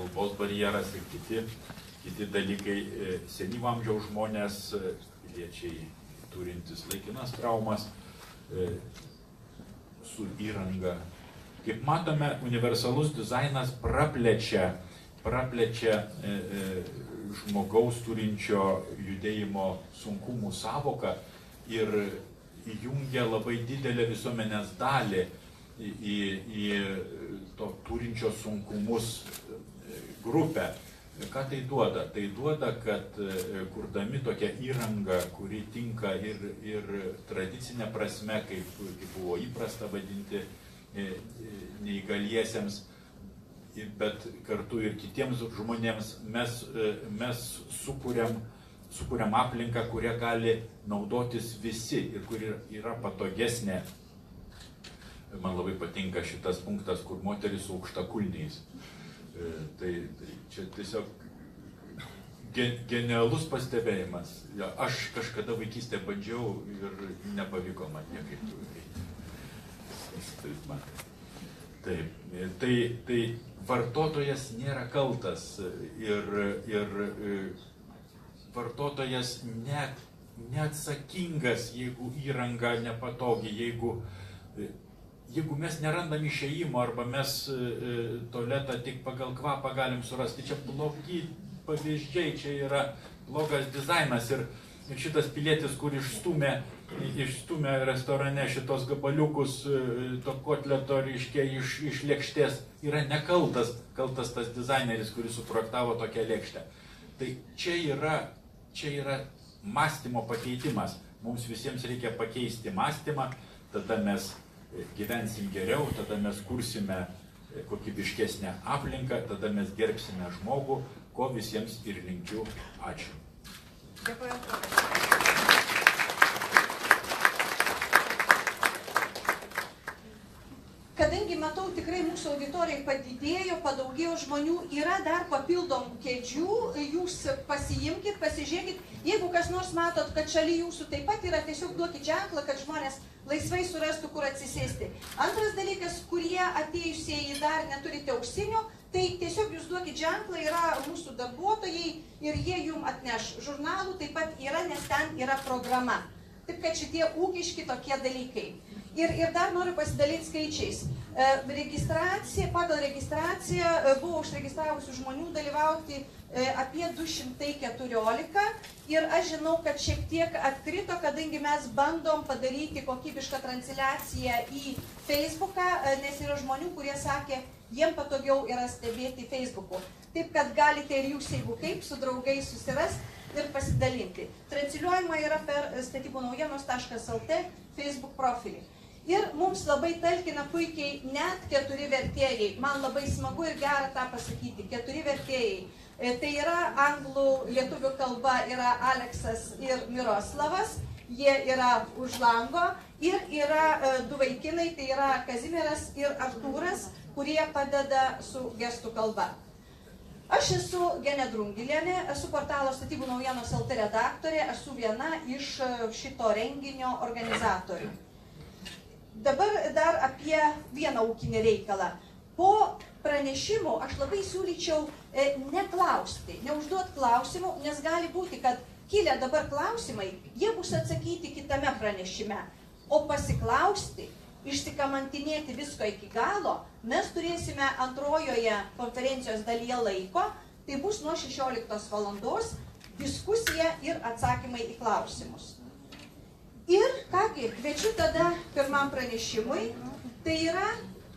kalbos barjeras ir kiti dalykai. Senyvo amžiaus žmonės, piliečiai turintys laikinas traumas su įranga. Kaip matome, universalus dizainas praplečia žmogaus turinčio judėjimo sunkumų savoką ir įjungia labai didelę visuomenės dalį į to turinčio sunkumus grupę. Ką tai duoda? Tai duoda, kad kurdami tokią įrangą, kuri tinka ir tradicinė prasme, kaip buvo įprasta vadinti neįgaliesiems, bet kartu ir kitiems žmonėms, mes sukuriam aplinką, kurią gali naudotis visi ir kuri yra patogesnė. Man labai patinka šitas punktas, kur moteris su aukštakulniais. Tai čia tiesiog genialus pastebėjimas. Aš kažkada vaikystėje bandžiau ir nepavyko man niekaip. Taip. Tai vartotojas nėra kaltas ir vartotojas neatsakingas, jeigu įranga nepatogi, jeigu mes nerandam išėjimo arba mes tualetą tik pagal kvapą galim surasti, čia blogi pavyzdžiai, čia yra blogas dizainas ir šitas pilietis, kur išstumė restorane šitos gabaliukus to kotleto reiškia iš lėkštės, yra nekaltas tas dizaineris, kuris suprojektavo tokią lėkštę. Tai čia yra mąstymo pakeitimas. Mums visiems reikia pakeisti mąstymą, tada mes gyvensim geriau, tada mes kursime kokybiškesnę aplinką, tada mes gerbsime žmogų, ko visiems ir linkiu. Ačiū. Dėkuoju. Kadangi matau, tikrai mūsų auditorijai padidėjo, padaugėjo žmonių, yra dar papildomų kėdžių, jūs pasiimkit, pasižiūrėkit, jeigu kas nors matot, kad šalia jūsų taip pat yra, tiesiog duokit ženklą, kad žmonės laisvai surastų, kur atsisėsti. Antras dalykas, kurie atėjusieji dar neturite ausinių, tai tiesiog jūs duokit ženklą, yra mūsų darbuotojai ir jie jums atneš žurnalų, taip pat yra, nes ten yra programa. Taip kad šitie ūkiški tokie dalykai. Ir dar noriu pasidalyti skaičiais. Pagal registraciją buvo užregistravusių žmonių dalyvauti apie 214 ir aš žinau, kad šiek tiek atkrito, kadangi mes bandom padaryti kokybišką transliaciją į Facebooką, nes yra žmonių, kurie sakė, jiem patogiau yra stebėti Facebooku. Taip kad galite ir jūs, jeigu kaip, su draugais susirasti ir pasidalinti. Transliuojama yra per statybų-naujienos.lt Facebook profilį. Ir mums labai talkina puikiai net 4 vertėjai. Man labai smagu ir gera tą pasakyti. 4 vertėjai. Tai yra anglų, lietuvių kalba yra Aleksas ir Miroslavas. Jie yra už lango. Ir yra 2 vaikinai, tai yra Kazimieras ir Artūras, kurie padeda su gestų kalba. Aš esu Genė Drungilienė, esu portalo statybų naujienos LT redaktorė, esu viena iš šito renginio organizatorių. Dabar dar apie vieną ūkinį reikalą. Po pranešimų aš labai siūlyčiau neklausti, neužduoti klausimų, nes gali būti, kad kilę dabar klausimai, jie bus atsakyti kitame pranešime. O pasiklausti, išsikamantinėti visko iki galo, mes turėsime antrojoje konferencijos dalyje laiko, tai bus nuo 16 valandos diskusija ir atsakymai į klausimus. Ir kągi, kviečiu tada pirmam pranešimui, tai yra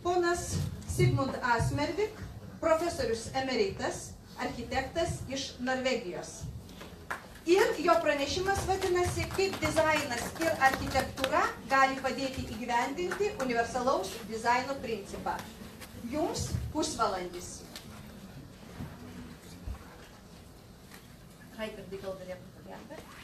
ponas Sigmund Asmervik, profesorius emeritas, architektas iš Norvegijos. Ir jo pranešimas vadinasi, kaip dizainas ir architektūra gali padėti įgyvendinti universalaus dizaino principą. Jums pusvalandis. Raigardai, gal galėtų pagelbėti?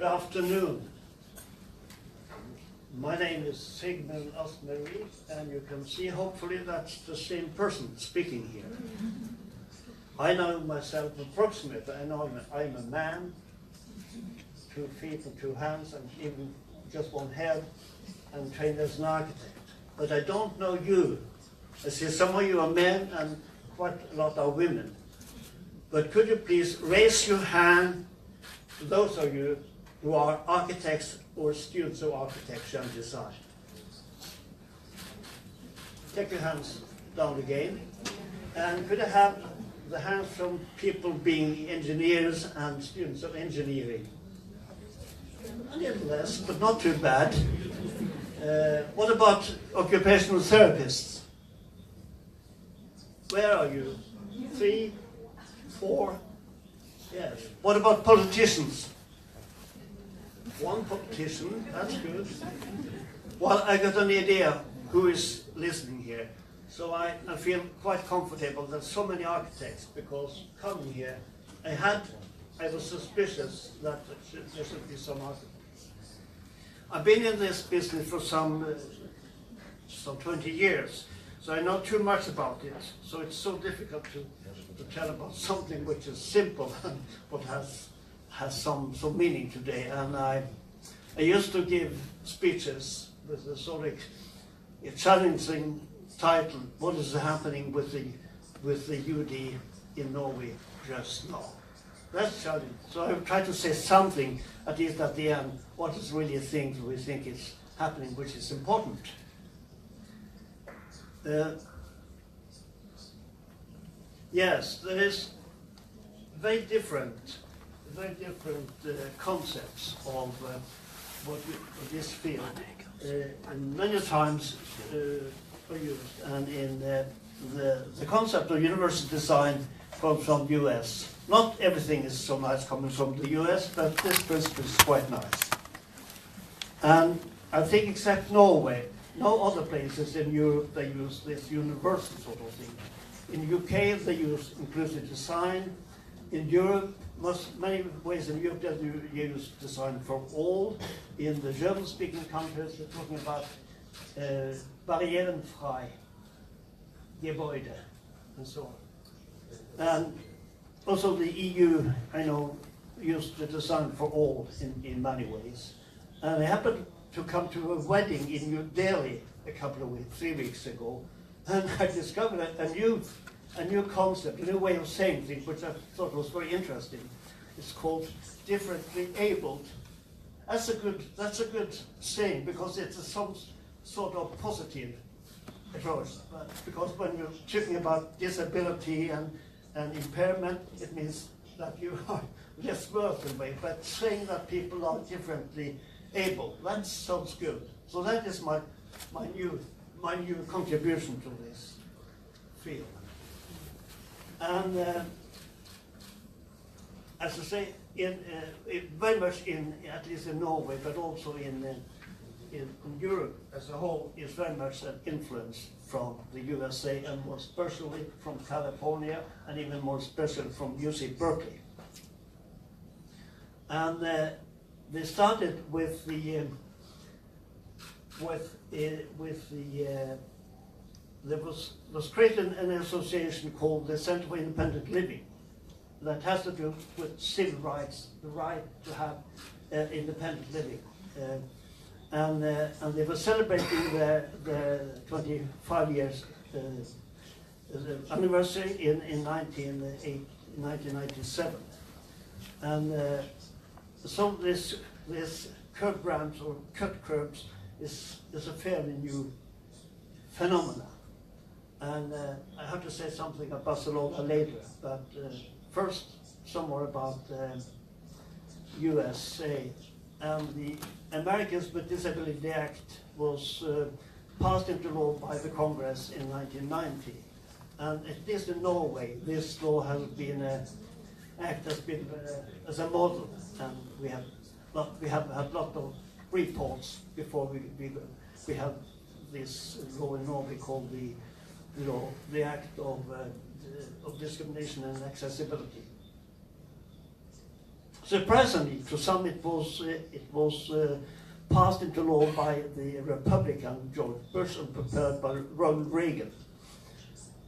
Good afternoon. My name is Sigmund Asmeri, and you can see hopefully that's the same person speaking here. I know myself approximately. I know I'm a man, 2 feet and 2 hands, and even just 1 head, and trained as an architect. But I don't know you. I see some of you are men and quite a lot are women. But could you please raise your hand, those of you who are architects or students of architecture and design. Take your hands down again. And could I have the hands from people being engineers and students of engineering? A little less, but not too bad. What about occupational therapists? Where are you? 3, 4? Yes. What about politicians? 1 politician, that's good. Well, I got an idea who is listening here. So I feel quite comfortable that so many architects, because coming here, I was suspicious that there should be some architects. I've been in this business for some 20 years, so I know too much about it. So it's so difficult to tell about something which is simple but has some meaning today. And I used to give speeches with a sort of challenging title, what is happening with the UD in Norway just now? That's challenging. So I will try to say something, at least at the end, what is really a thing we think is happening, which is important. Yes, there is very different concepts of what this field, and many times are used. And in the concept of universal design comes from the US. Not everything is so nice coming from the US, but this principle is quite nice. And I think except Norway, no other places in Europe they use this universal sort of thing. In UK they use inclusive design. In Europe, many ways in Europe they use design for all. In the German-speaking countries, they're talking about barrierenfrei Gebäude and so on. And also the EU, I know, used the design for all in many ways. And I happened to come to a wedding in New Delhi a couple of weeks, 3 weeks ago, and I discovered a new concept, a new way of saying things, which I thought was very interesting. It's called differently abled. That's a good saying, because it's some sort of positive approach. Because when you're talking about disability and impairment, it means that you are less worth in a way. But saying that people are differently able, that sounds good. So that is my new contribution to this field. And as I say, very much at least in Norway, but also in Europe as a whole, is very much an influence from the USA, and more especially from California, and even more especially from UC Berkeley. And they started with there was created an association called the Center for Independent Living that has to do with civil rights, the right to have independent living. And they were celebrating the 25 years anniversary in 1997. And so this curb ramps or cut curbs is a fairly new phenomena. And I have to say something about Barcelona later, but first some more about USA. And the Americans with Disability Act was passed into law by the Congress in 1990. And at least in Norway, this law has been act has been as a model, and we have had lot of reports before we have this law in Norway called the Act of Discrimination and Accessibility. Surprisingly, to some it was passed into law by the Republican George Bush and prepared by Ronald Reagan.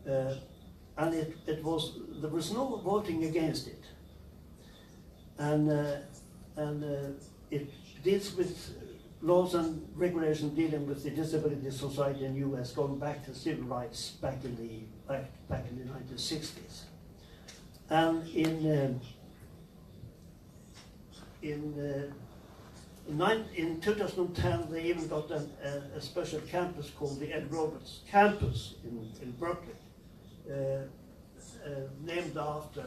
And there was no voting against it. And it deals with laws and regulations dealing with the disability society in the US, going back to civil rights back in the 1960s. And in 2010, they even got a special campus called the Ed Roberts campus in Berkeley, named after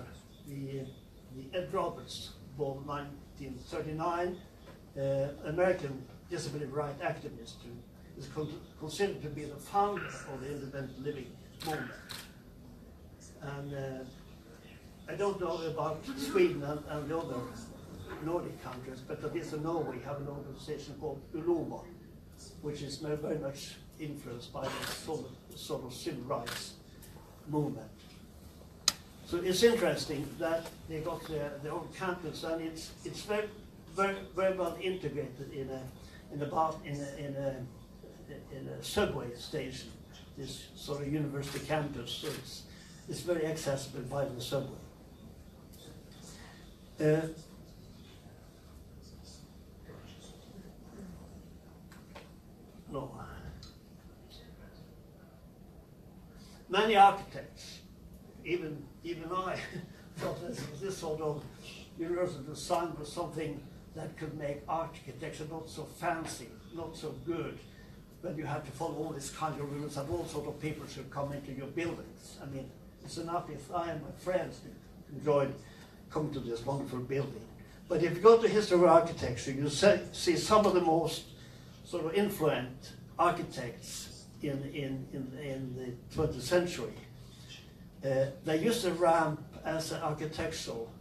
the Ed Roberts, born 1939, American disability rights activist who is considered to be the founder of the independent living movement. And I don't know about Sweden and the other Nordic countries, but at least in Norway we have an organization called Ulova, which is very much influenced by the sort of civil rights movement. So it's interesting that they got their own campus, and it's very well integrated in a subway station. This sort of university campus, so it's very accessible by the subway. No. Many architects, even I, thought this sort of universal design was something that could make architecture not so fancy, not so good, when you have to follow all these kind of rules and all sort of people should come into your buildings. I mean, it's enough if I and my friends enjoyed coming to this wonderful building. But if you go to history of architecture, you see some of the most sort of influential architects in the 20th century. They used the ramp as an architectural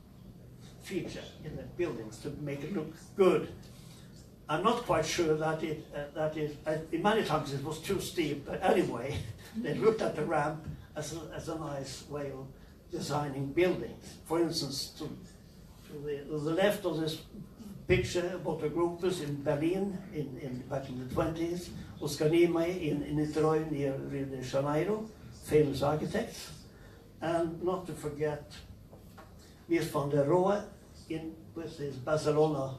feature in the buildings to make it look good. I'm not quite sure that many times it was too steep, but anyway, they looked at the ramp as a nice way of designing buildings. For instance, to the left of this picture, Otto Gropus in Berlin back in the 20s, Oscar Niemeyer in Niterói near Rio de Janeiro, famous architects, and not to forget Mies van der Rohe with his Barcelona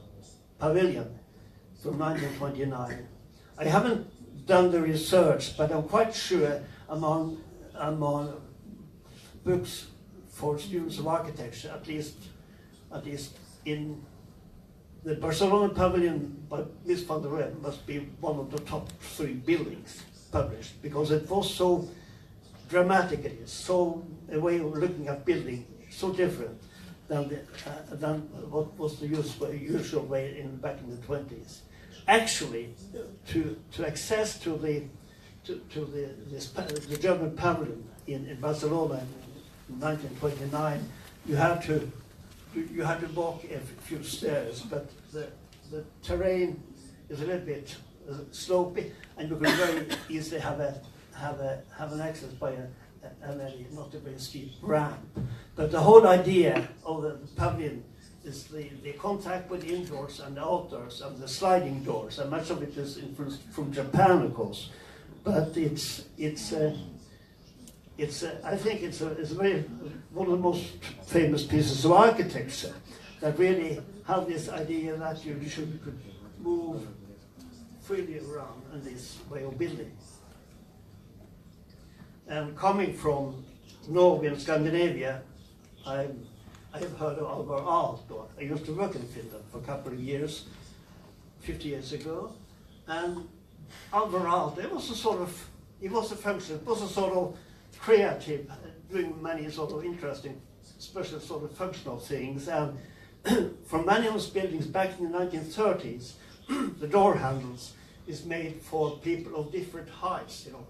pavilion from 1929. I haven't done the research, but I'm quite sure among books for students of architecture, at least in the Barcelona pavilion by Mies van der Rohe must be one of the top 3 buildings published, because it was so dramatically, so a way of looking at building, so different than what was the usual way back in the 20s. Actually, to access to the German pavilion in Barcelona in 1929, you had to walk a few stairs, but the terrain is a little bit slopey, and you can very easily have an access by not a very steep ramp. But the whole idea of the pavilion is the contact with the indoors and the outdoors and the sliding doors, and much of it is influenced from Japan, of course. But I think it's one of the most famous pieces of architecture that really have this idea that you could move freely around in this way of building. And coming from Norway and Scandinavia, I have heard of Alvar Aalto. I used to work in Finland for a couple of years, 50 years ago, and Alvar Aalto, it was a sort of creative, doing many sort of interesting, special sort of functional things. And from many of those buildings back in the 1930s, the door handles is made for people of different heights. You know,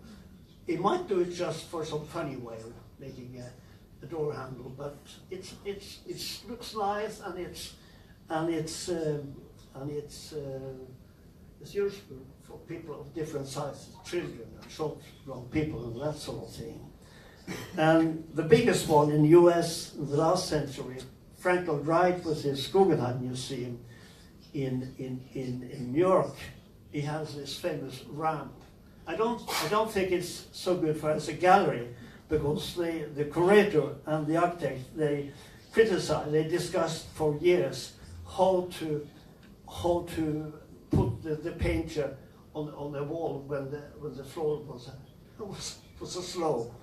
he might do it just for some funny way of making a door handle, but it looks nice, and it's useful for people of different sizes, children and short, long people, and that sort of thing. And the biggest one in the US in the last century, Frank Lloyd Wright with his Guggenheim Museum in New York, he has this famous ramp. I don't think it's so good for as a gallery, because the curator and the architect, they discussed for years how to put the painter on the wall when the floor was so slow.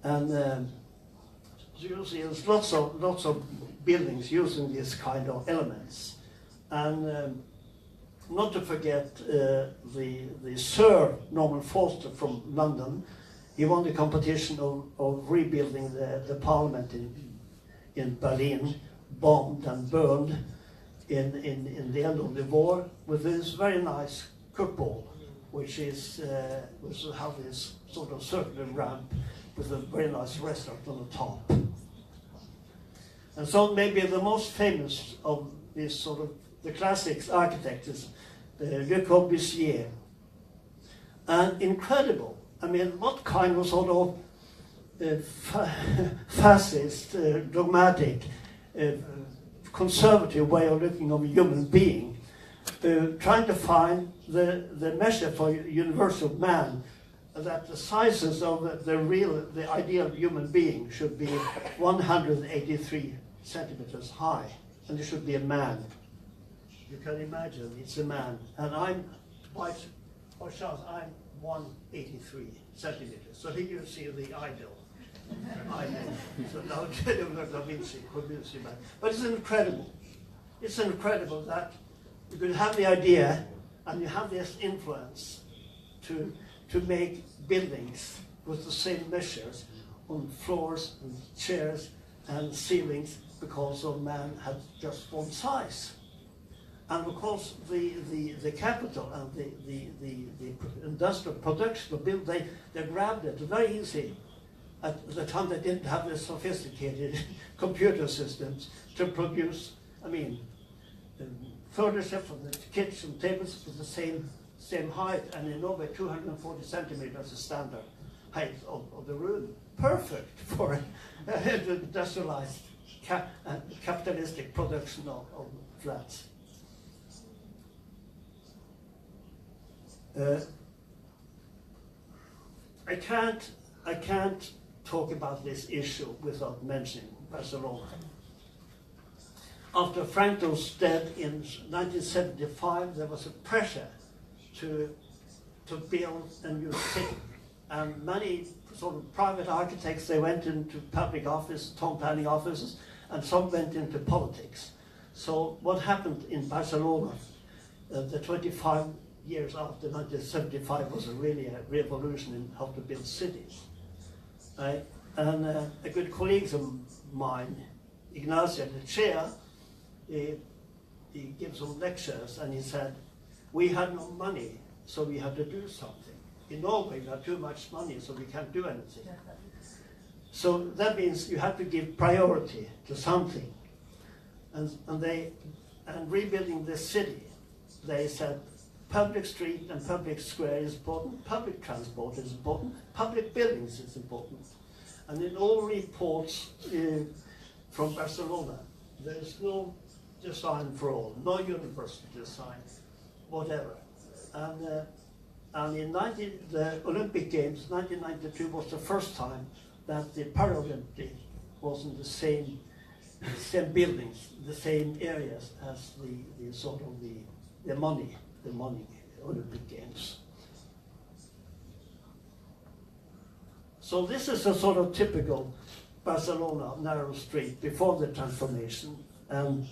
And so you see there's lots of buildings using this kind of elements. And not to forget the Sir Norman Foster from London. He won the competition of rebuilding the parliament in Berlin, bombed and burned in the end of the war, with this very nice cupola, which have this sort of circular ramp with a very nice restaurant on the top. And so maybe the most famous of this sort of the classics architect is Le Corbusier. And incredible. I mean, what kind of sort of fascist, dogmatic, conservative way of looking of a human being, trying to find the measure for universal man, that the sizes of the ideal human being should be 183 centimeters high, and it should be a man. You can imagine it's a man, and I'm by chance I'm 183 centimeters. So here you see the ideal. So now Da Vinci, but it's incredible. It's incredible that you could have the idea and you have this influence to make buildings with the same measures on floors and chairs and ceilings, because of man had just one size. And of course the capital and the industrial production of building, they grabbed it very easy. At the time they didn't have the sophisticated computer systems to produce, furniture for the kitchen tables with the same height, and in Norway 240 centimeters is standard height of the room. Perfect for industrialized capitalistic production of flats. I can't talk about this issue without mentioning Barcelona. After Franco's death in 1975, there was a pressure to build a new city, and many sort of private architects, they went into public office, town planning offices, and some went into politics. So what happened in Barcelona, the 25 years after 1975 was really a revolution in how to build cities. And a good colleague of mine, Ignacio, the chair, he gives some lectures, and he said, we had no money, so we had to do something. In Norway, we have too much money, so we can't do anything. So that means you have to give priority to something. And rebuilding the city, they said, public street and public square is important, public transport is important, public buildings is important. And in all reports from Barcelona, there's no design for all, no universal design, whatever. And in the Olympic Games, 1992 was the first time that the Paralympic was in the same buildings, the same areas as the money Olympic Games. So this is a sort of typical Barcelona narrow street before the transformation, and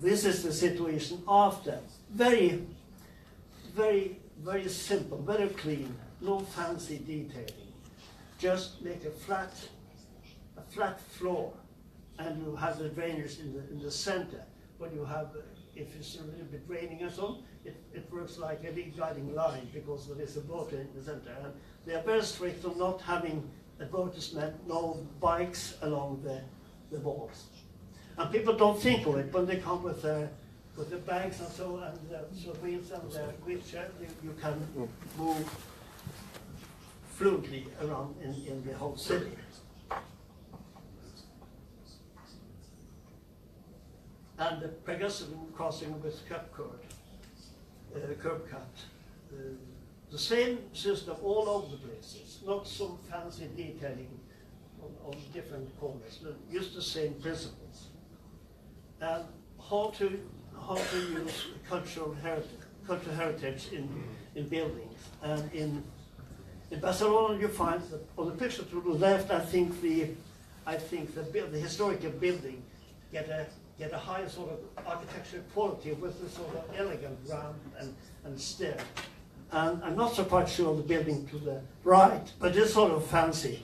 this is the situation after. Very, very, very simple, very clean, no fancy detailing. Just make a flat floor, and you have the drainage in the center. When you have, if it's a little bit raining and so on, it works like a guiding line, because there is a water in the center. And they are very strict on not having advertisement, no bikes along the walls. And people don't think of it when they come with the bags and so, and the wheels and the wheelchair. You can move fluently around in the whole city. and the pedestrian crossing with curb cut. The same system all over the places, not some fancy detailing on different corners, but just the same principles. And how to use cultural heritage in buildings. And in Barcelona, you find that on the picture to the left, I think the historical building get a high sort of architectural quality with a sort of elegant ramp and stair. And I'm not so quite sure of the building to the right, but it's sort of fancy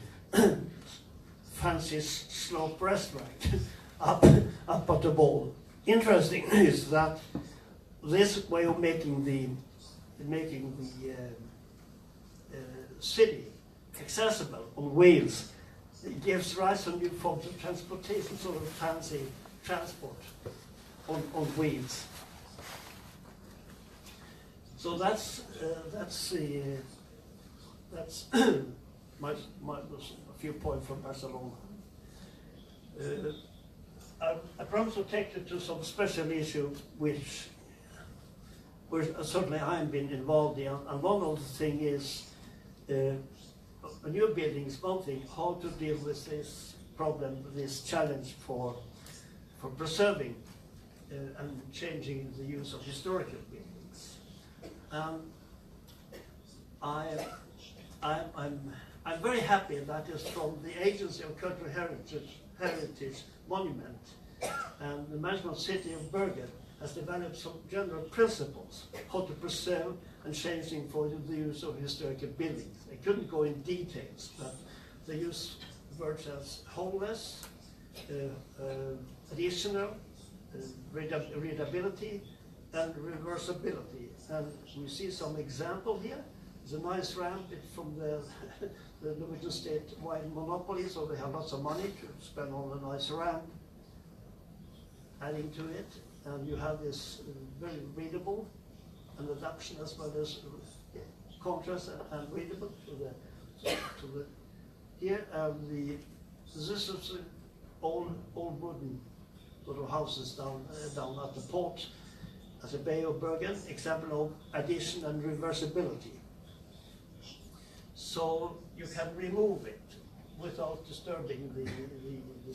slope restaurant up at the wall. Interesting is that this way of making the city accessible on wheels, it gives rise to new forms of transportation, sort of fancy transport on wheels. So that's my a few points from Barcelona. I promise to take you to some special issue which certainly I've been involved in, and one of the things is a new building is one thing, how to deal with this problem, this challenge for preserving and changing the use of historical buildings. I'm very happy that is from the Agency of Cultural Heritage Monument, and the management city of Bergen has developed some general principles how to preserve and changing for the use of historical buildings. I couldn't go in details, but they use words as wholeness, additional, readability, and reversibility. And we see some example here. There's a nice ramp from the Norwegian state-wide monopoly, so they have lots of money to spend on a nice ramp. Adding to it, and you have this very readable and adaptation as well as contrast and readable to the here. This is old wooden sort of houses down at the port as a Bay of Bergen, example of addition and reversibility. So you can remove it without disturbing the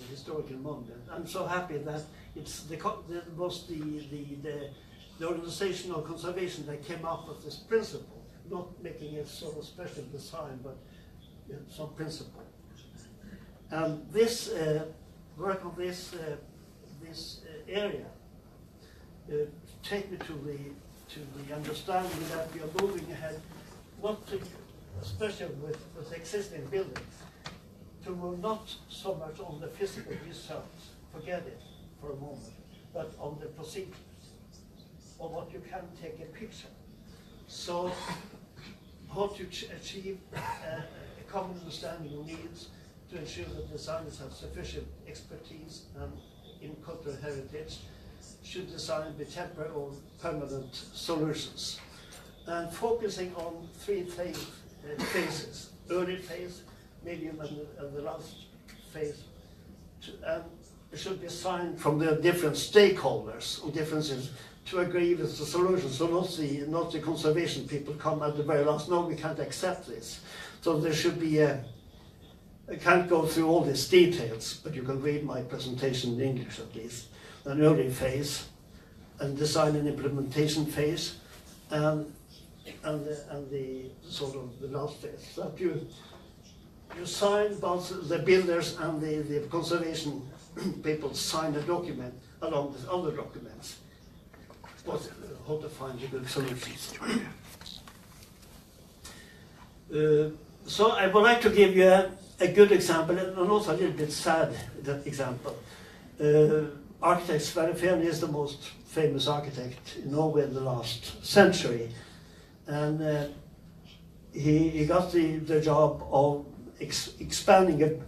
historical monument. I'm so happy that it's was the organization of conservation that came up with this principle, not making it sort of special design, but some principle. This work on this area take me to the understanding that we are moving ahead, not to, especially with existing buildings, to move not so much on the physical results, forget it for a moment, but on the procedures, on what you can take a picture. So how to achieve a common understanding of needs to ensure that designers have sufficient expertise in cultural heritage, should design be temporary or permanent solutions. And focusing on three phases, early phase, medium, and the last phase. It should be signed from the different stakeholders on differences to agree with the solution. So not the conservation people come at the very last, no, we can't accept this. So there should be I can't go through all these details, but you can read my presentation in English at least. An early phase, and design and implementation phase, and the sort of the last phase. That you sign, both the builders and the conservation people sign a document along with other documents, but how to find the good solutions. So I would like to give you a good example, and also a little bit sad example. Architect Sverre Fehn is the most famous architect in Norway in the last century, and he got the job of expanding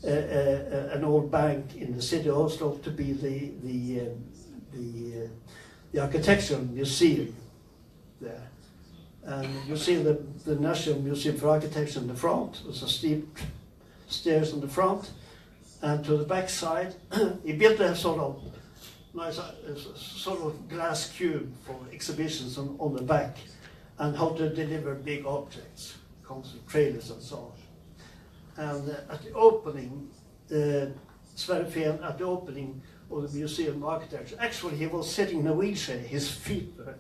an old bank in the city of Oslo to be the architectural museum there. And you see the National Museum for Architecture in the front. There's a steep stairs in the front, and to the back side he built a sort of nice sort of glass cube for exhibitions on the back, and how to deliver big objects, comes with trailers and so on. And at the opening, Sverre Fehn, at the opening of the Museum of Architecture, actually he was sitting in a wheelchair. His feet were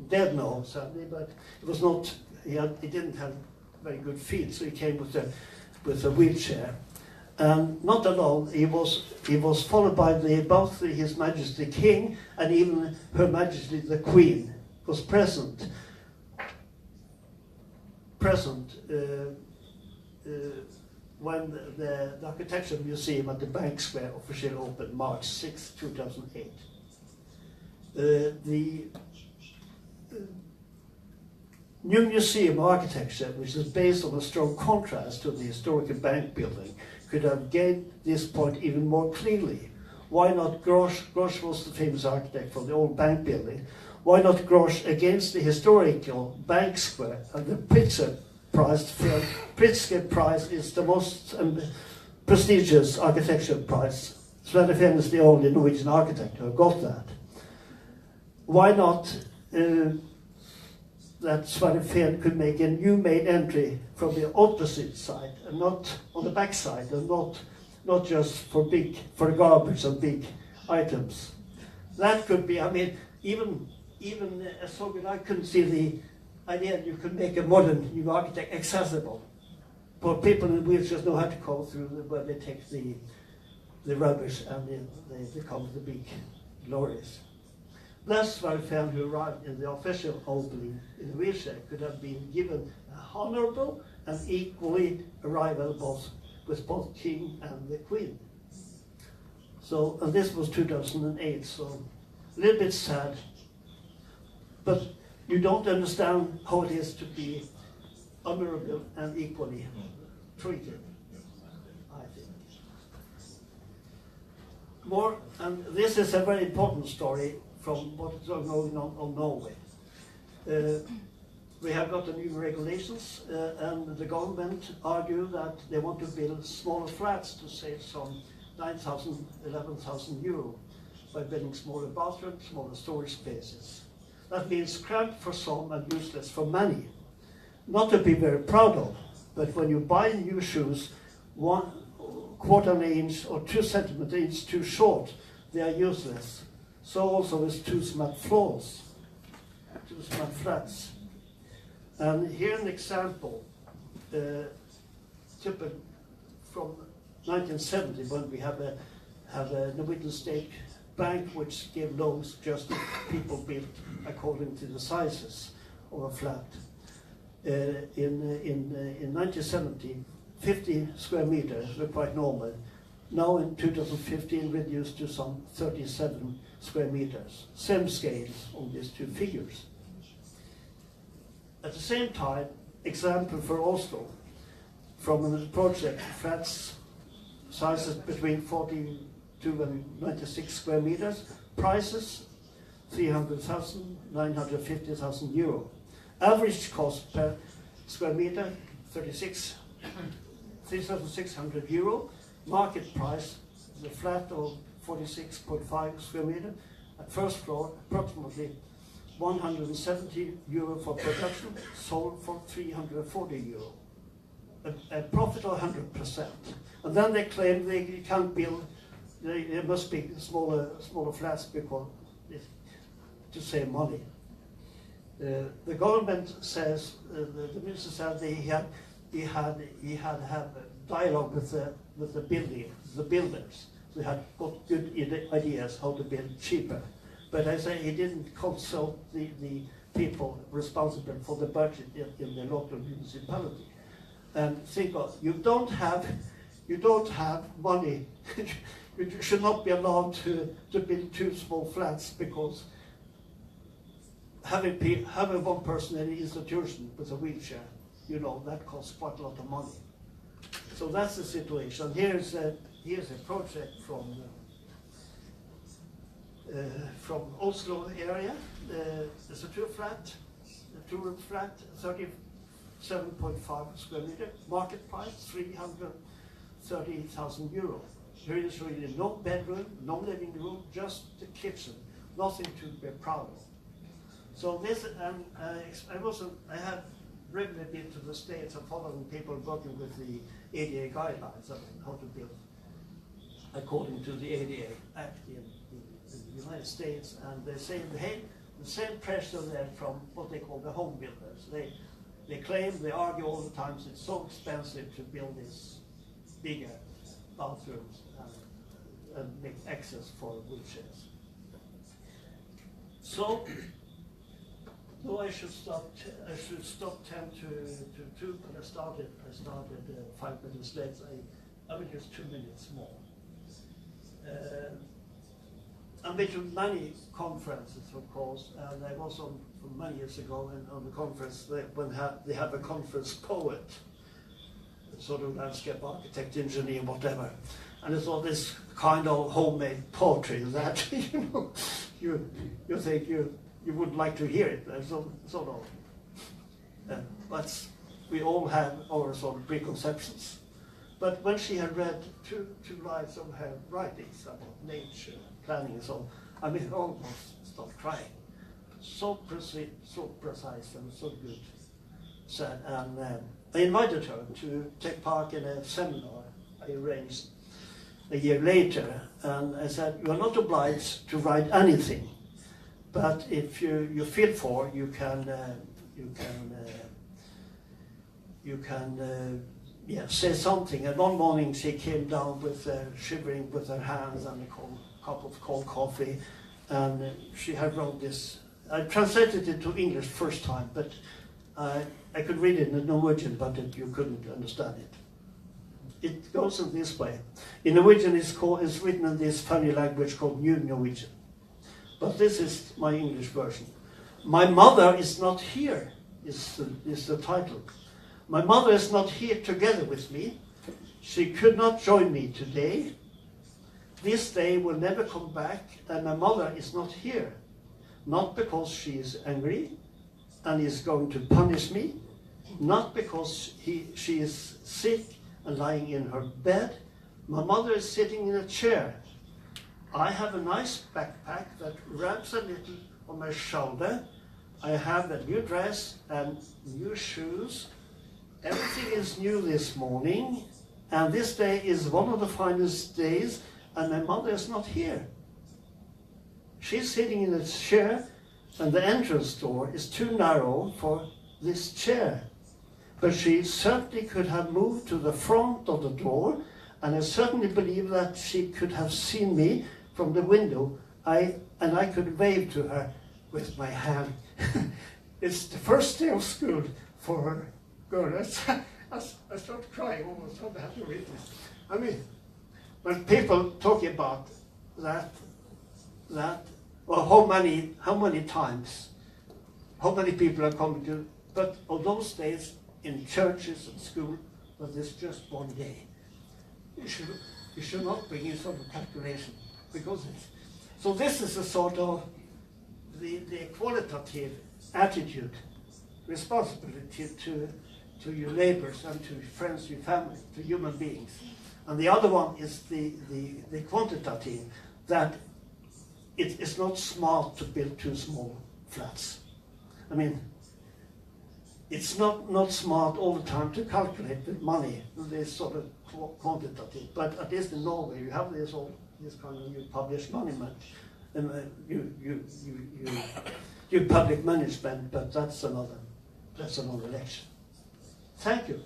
dead now, sadly, but it was not. He didn't have very good feet, so he came with a wheelchair. And not alone, he was followed by both His Majesty the King and even Her Majesty the Queen was present. When the Architecture Museum at the Bank Square officially opened March 6, 2008. The new Museum of Architecture, which is based on a strong contrast to the historical bank building, could have gained this point even more clearly. Why not Grosch? Grosch was the famous architect for the old bank building. Why not Grosch against the historical Bank Square and the Pritzker Prize? Pritzker Prize is the most prestigious architecture prize. Sverre Fehn is the only Norwegian architect who got that. Why not that Sverre Fehn could make a new main entry from the opposite side, and not on the back side, and not just for garbage and big items. That could be, I mean, even as Soviet, I couldn't see the idea that you could make a modern new architect accessible. But people in wheelchairs know how to go through where they take the rubbish and they come with the big lorries. Thus, Sverre Fehn, who arrived in the official opening in a wheelchair, could have been given an honorable and equally arrival with both King and the Queen. So, and this was 2008, so a little bit sad. But you don't understand how it is to be honorable and equally treated, I think. More, and this is a very important story from what is going on Norway. We have got the new regulations, and the government argue that they want to build smaller flats to save some 9,000, 11,000 euro by building smaller bathrooms, smaller storage spaces. That means cramped for some and useless for many. Not to be very proud of, but when you buy new shoes 1/4 inch or 2 centimeters too short, they are useless. So also is too smart floors, too smart flats. And here an example, typical from 1970, when we have a Norwegian state bank which gave loans just to people built according to the sizes of a flat. In 1970, 50 square meters were quite normal. Now in 2015, reduced to some 37 square meters. Same scales on these two figures. At the same time, example for Oslo, from a project flats sizes between 42 and 96 square meters, prices 300,000, 950,000 euro. Average cost per square meter, 3,600 euro. Market price, the flat of 46.5 square meter. At first floor, approximately 170 euro for production, sold for 340 euro. A profit of 100%. And then they claim they can't build, they must be smaller flats because to save money. The government says, the minister said he had to have a dialogue with the builders. They had got good ideas how to build cheaper. But I say he didn't consult the people responsible for the budget in the local municipality. And think of, you don't have money. You should not be allowed to build 2 small flats, because having one person in the institution with a wheelchair, you know, that costs quite a lot of money. So that's the situation. Here's a project from Oslo area. It's a 2-room flat, 37.5 square meter. Market price 330,000 euro. There is really no bedroom, no living room, just the kitchen. Nothing to be proud of. So this, I have regularly been to the States and following people working with the ADA guidelines of how to build according to the ADA Act in the United States, and they say the same pressure there from what they call the home builders. They claim, they argue all the time it's so expensive to build these bigger bathrooms and make access for wheelchairs. So, though I should stop 10 to 2, but I started 5 minutes late. I will use 2 minutes more. I've been to many conferences, of course, and I was on many years ago on the conference when they have a conference poet, sort of landscape architect, engineer, whatever. And it's all this kind of homemade poetry that you think you would like to hear it. Sort of. But we all have our sort of preconceptions. But when she had read two lines of her writings about nature, planning and so on, I mean, almost stopped crying. So precise and so good. Said, and I invited her to take part in a seminar I arranged a year later, and I said, you are not obliged to write anything, but if you feel for, you can say something. And one morning she came down with shivering with her hands and a cup of cold coffee, and she had wrote this. I translated it to English first time, but I could read it in Norwegian, but you couldn't understand it. It goes in this way. In Norwegian, it's written in this funny language called New Norwegian. But this is my English version. My mother is not here, is the title. My mother is not here together with me. She could not join me today. This day will never come back, and my mother is not here. Not because she is angry and is going to punish me, not because she is sick and lying in her bed. My mother is sitting in a chair. I have a nice backpack that wraps a little on my shoulder. I have a new dress and new shoes. Everything is new this morning, and this day is one of the finest days, and my mother is not here. She's sitting in a chair, and the entrance door is too narrow for this chair. But she certainly could have moved to the front of the door, and I certainly believe that she could have seen me from the window, and I could wave to her with my hand. It's the first day of school for her. Girl, I started crying almost. I have to read this. I mean, when people talk about that, well, how many times, how many people are coming to, but on those days in churches and school, but it's just one day. You should not bring in some calculation, because so this is a sort of the qualitative attitude, responsibility to your neighbors and to friends, your family, to human beings. And the other one is the quantitative, that it is not smart to build too small flats. I mean, it's not smart all the time to calculate with money, this sort of quantitative. But at least in Norway, you have this kind of, you publish monument, and you public management, but that's another lecture. Thank you.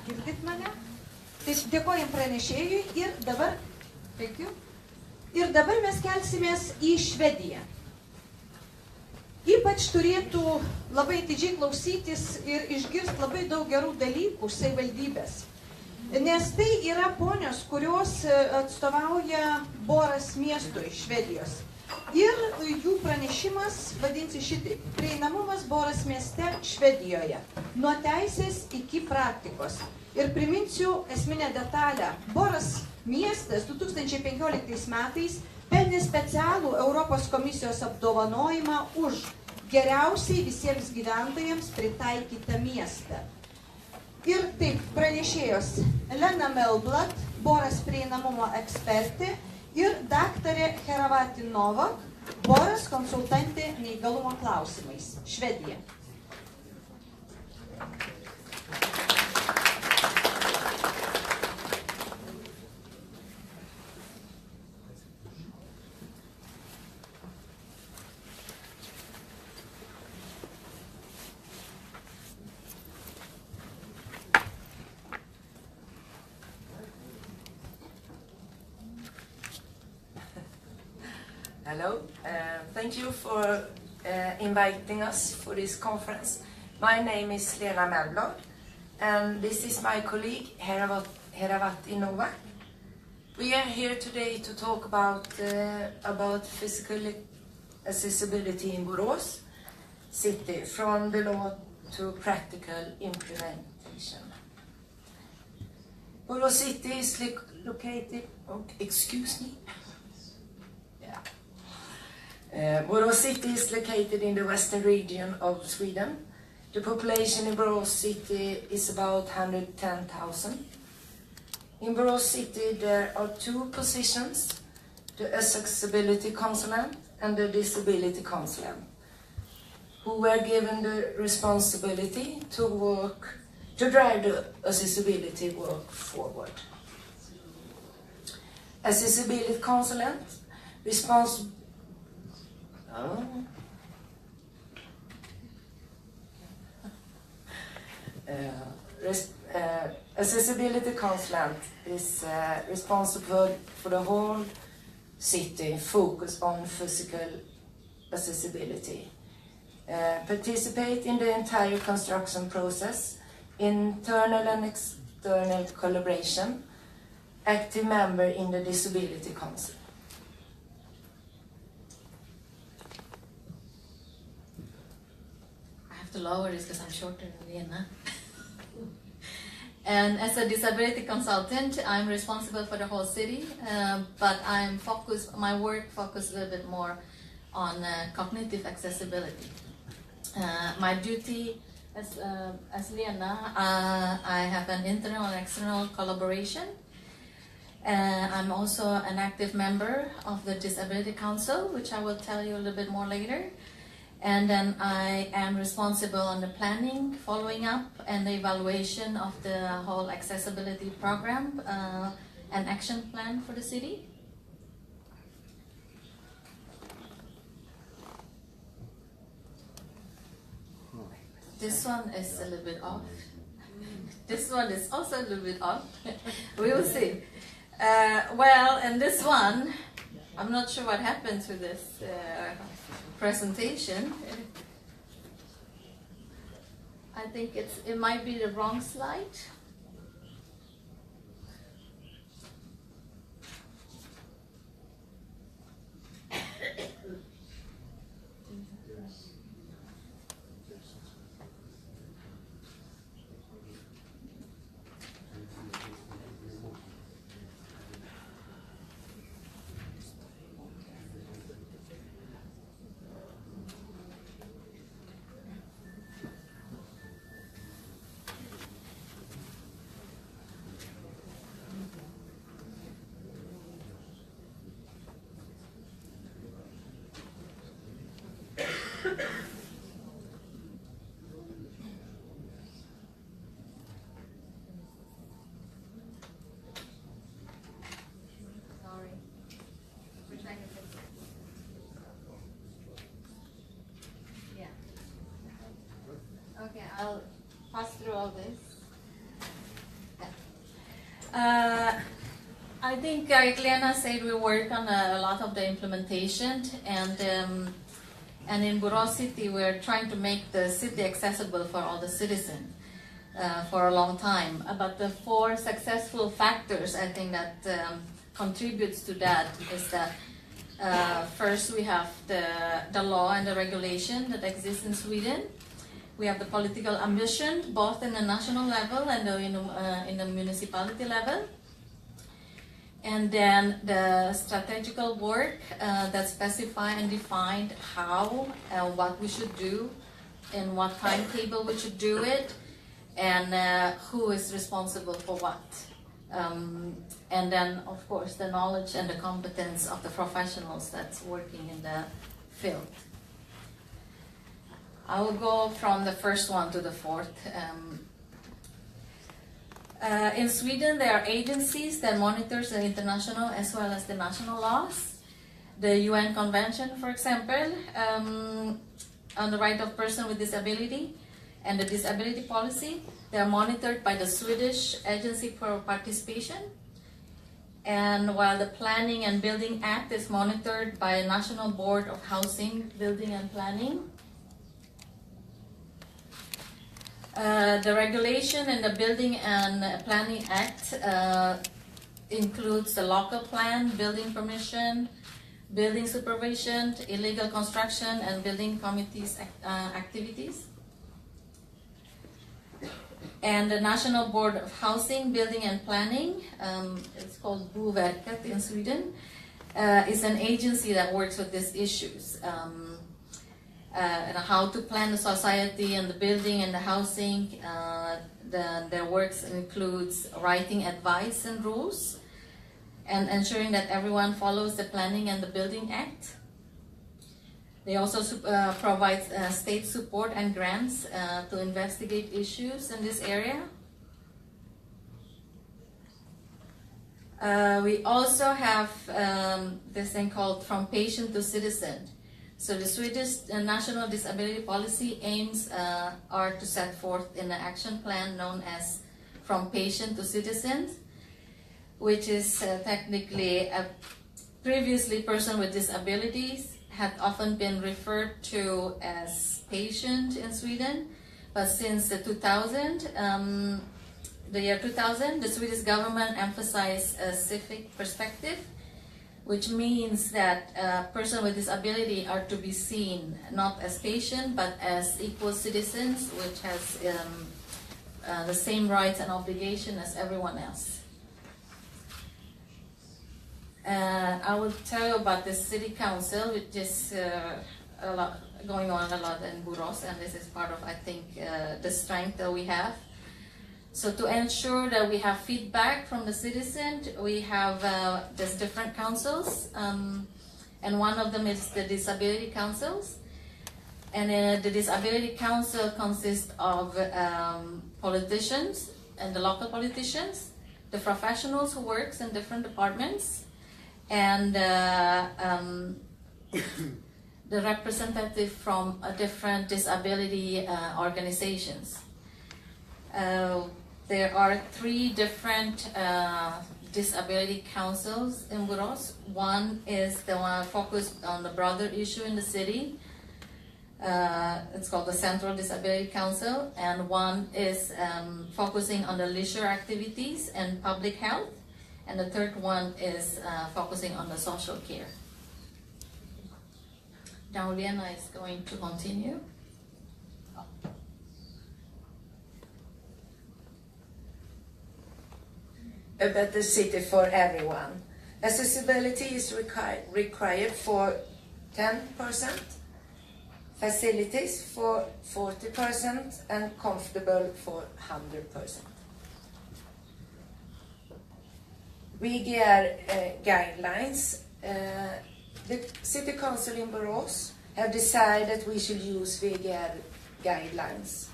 Girdit mane? Tai dėkojam pranešėjui ir dabar, mes kelsimės į Švediją. Ypač turėtų labai atidžiai klausytis ir išgirsti labai daug gerų dalykų savivaldybės. Nes tai yra ponios, kurios atstovauja Boras miestui Švedijos. Ir jų pranešimas vadinsi šitaip: prieinamumas Boras mieste Švedijoje. Nuo teisės iki praktikos. Ir priminsiu esminę detalę. Boras miestas 2015 metais pelnė specialų Europos komisijos apdovanojimą už geriausiai visiems gyventojams pritaikytą miestą. Ir taip, pranešėjos Lena Melblad, Boras prieinamumo ekspertė, ir daktarė Heravati Novak, Boras konsultantė neįgalumo klausimais, Švedija. Hello, thank you for inviting us for this conference. My name is Lena Melblad, and this is my colleague Heravati Novak. We are here today to talk about physical accessibility in Borås city, from the law to practical implementation. Borås city is located. Oh, excuse me. Borås city is located in the western region of Sweden. The population in Borås city is about 110,000. In Borås city there are two positions: the accessibility consultant and the disability consultant, who were given the responsibility to drive the accessibility work forward. Accessibility consultant accessibility consultant is responsible for the whole city, focus on physical accessibility. Participate in the entire construction process, internal and external collaboration, active member in the disability council. To lower this because I'm shorter than Lena. And as a disability consultant, I'm responsible for the whole city, but my work focuses a little bit more on cognitive accessibility. My duty as Lena, I have an internal and external collaboration. I'm also an active member of the Disability Council, which I will tell you a little bit more later. And then I am responsible on the planning, following up, and the evaluation of the whole accessibility program and action plan for the city. This one is a little bit off. This one is also a little bit off. We will see. Well, and this one, I'm not sure what happened to this presentation. I think it might be the wrong slide. Okay, I'll pass through all this. I think, like Lena said, we work on a lot of the implementation, and in Borås City, we're trying to make the city accessible for all the citizens for a long time. But the 4 successful factors, I think, that contributes to that is that First, we have the law and the regulation that exists in Sweden. We have the political ambition, both in the national level and in the municipality level. And then the strategical work that specify and define how and what we should do, in what timetable we should do it, and who is responsible for what. And then, of course, the knowledge and the competence of the professionals that's working in the field. I will go from the first one to the fourth. In Sweden, there are agencies that monitors the international as well as the national laws. The UN Convention, for example, on the right of person with disability, and the disability policy. They are monitored by the Swedish Agency for Participation. And while the Planning and Building Act is monitored by a National Board of Housing, Building and Planning. The regulation in the Building and Planning Act includes the local plan, building permission, building supervision, illegal construction, and building committees activities. And the National Board of Housing, Building and Planning, it's called Boverket in Sweden, is an agency that works with these issues. And how to plan the society and the building and the housing. Their works includes writing advice and rules, and ensuring that everyone follows the Planning and the Building Act. They also provide state support and grants to investigate issues in this area. We also have this thing called From Patient to Citizen. So the Swedish National Disability Policy aims are to set forth in an action plan known as From Patient to Citizen, which is technically a previously person with disabilities had often been referred to as patient in Sweden, but since the year 2000, the Swedish government emphasized a civic perspective, which means that a person with disability are to be seen not as patient but as equal citizens, which has the same rights and obligation as everyone else. I will tell you about the city council, which is going on a lot in Borås, and this is part of, I think, the strength that we have. So to ensure that we have feedback from the citizens, we have there's different councils, and one of them is the disability councils. And the disability council consists of politicians and the local politicians, the professionals who works in different departments, and the representative from different disability organizations. There are 3 different disability councils in Borås. One is the one focused on the broader issue in the city. It's called the Central Disability Council, and one is focusing on the leisure activities and public health, and the third one is focusing on the social care. Now Lena is going to continue. A better city for everyone. Accessibility is required for 10%, facilities for 40%, and comfortable for 100%. VGR guidelines. The City Council in Borås have decided we should use VGR guidelines.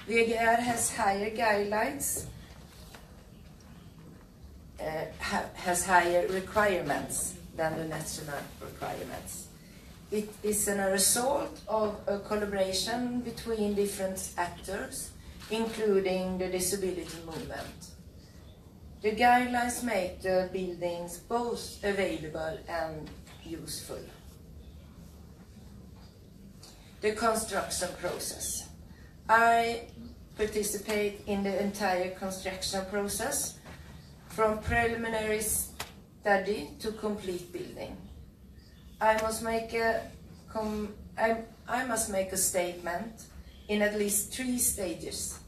VGR has higher guidelines, has higher requirements than the national requirements. It is a result of a collaboration between different actors, including the disability movement. The guidelines make the buildings both available and useful. The construction process. I participate in the entire construction process, from preliminary study to complete building. I must make a statement in at least 3 stages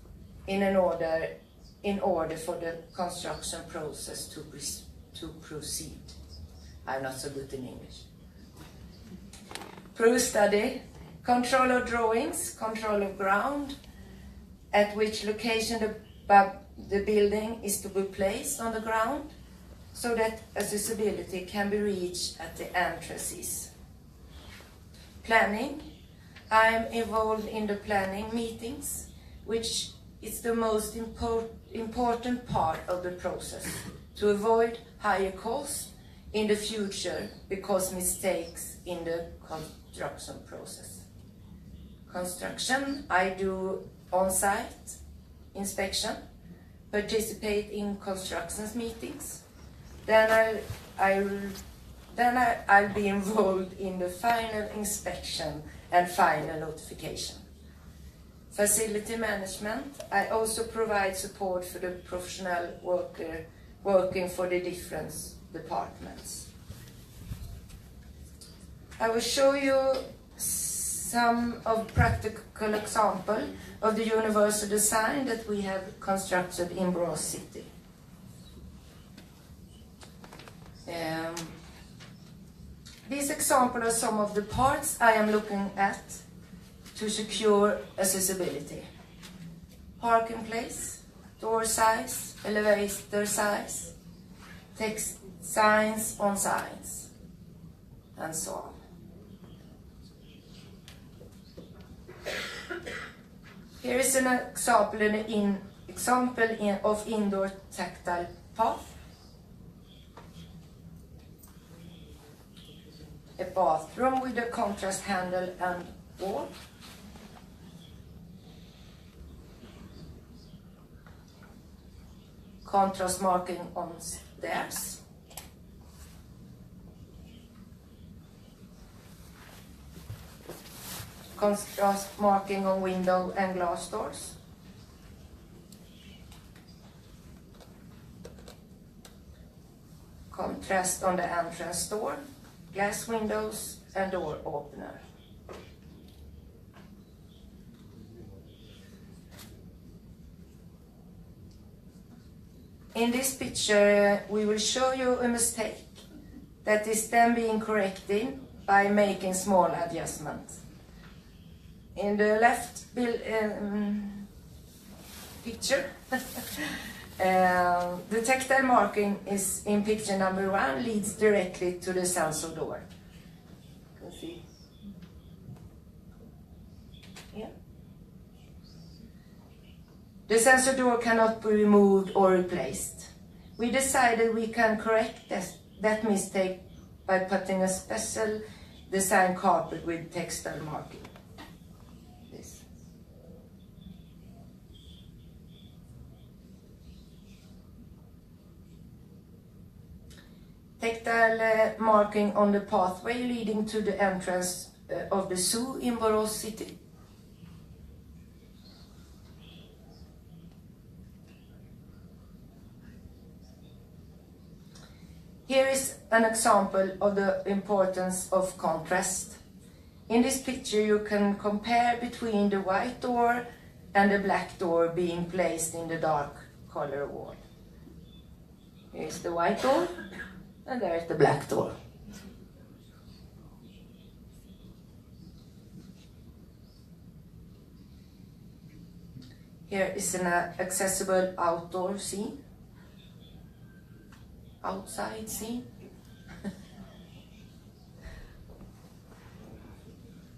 in order for the construction process to proceed. I'm not so good in English. Pro-study, control of drawings, control of ground, at which location the building is to be placed on the ground, so that accessibility can be reached at the entrances. Planning, I'm involved in the planning meetings, which is the most important part of the process, to avoid higher costs in the future because mistakes in the construction process. Construction, I do on-site inspection, participate in construction meetings. Then I'll be involved in the final inspection and final notification. Facility management, I also provide support for the professional worker working for the different departments. I will show you some of practical example of the universal design that we have constructed in Borås City. These examples are some of the parts I am looking at to secure accessibility. Parking place, door size, elevator size, text signs on signs, and so on. Here is an example of indoor tactile path. A bathroom with a contrast handle and wall. Contrast marking on stairs. Contrast marking on window and glass doors. Contrast on the entrance door, glass windows and door opener. In this picture, we will show you a mistake that is then being corrected by making small adjustments. In the left picture, the tactile marking is in picture number 1 leads directly to the sensor door. You can see. Yeah. The sensor door cannot be removed or replaced. We decided we can correct that mistake by putting a special design carpet with textile marking. This. Tactile marking on the pathway leading to the entrance of the zoo in Borås City. Here is an example of the importance of contrast. In this picture you can compare between the white door and the black door being placed in the dark color wall. Here is the white door and there is the black door. Here is an accessible outdoor scene. Outside scene.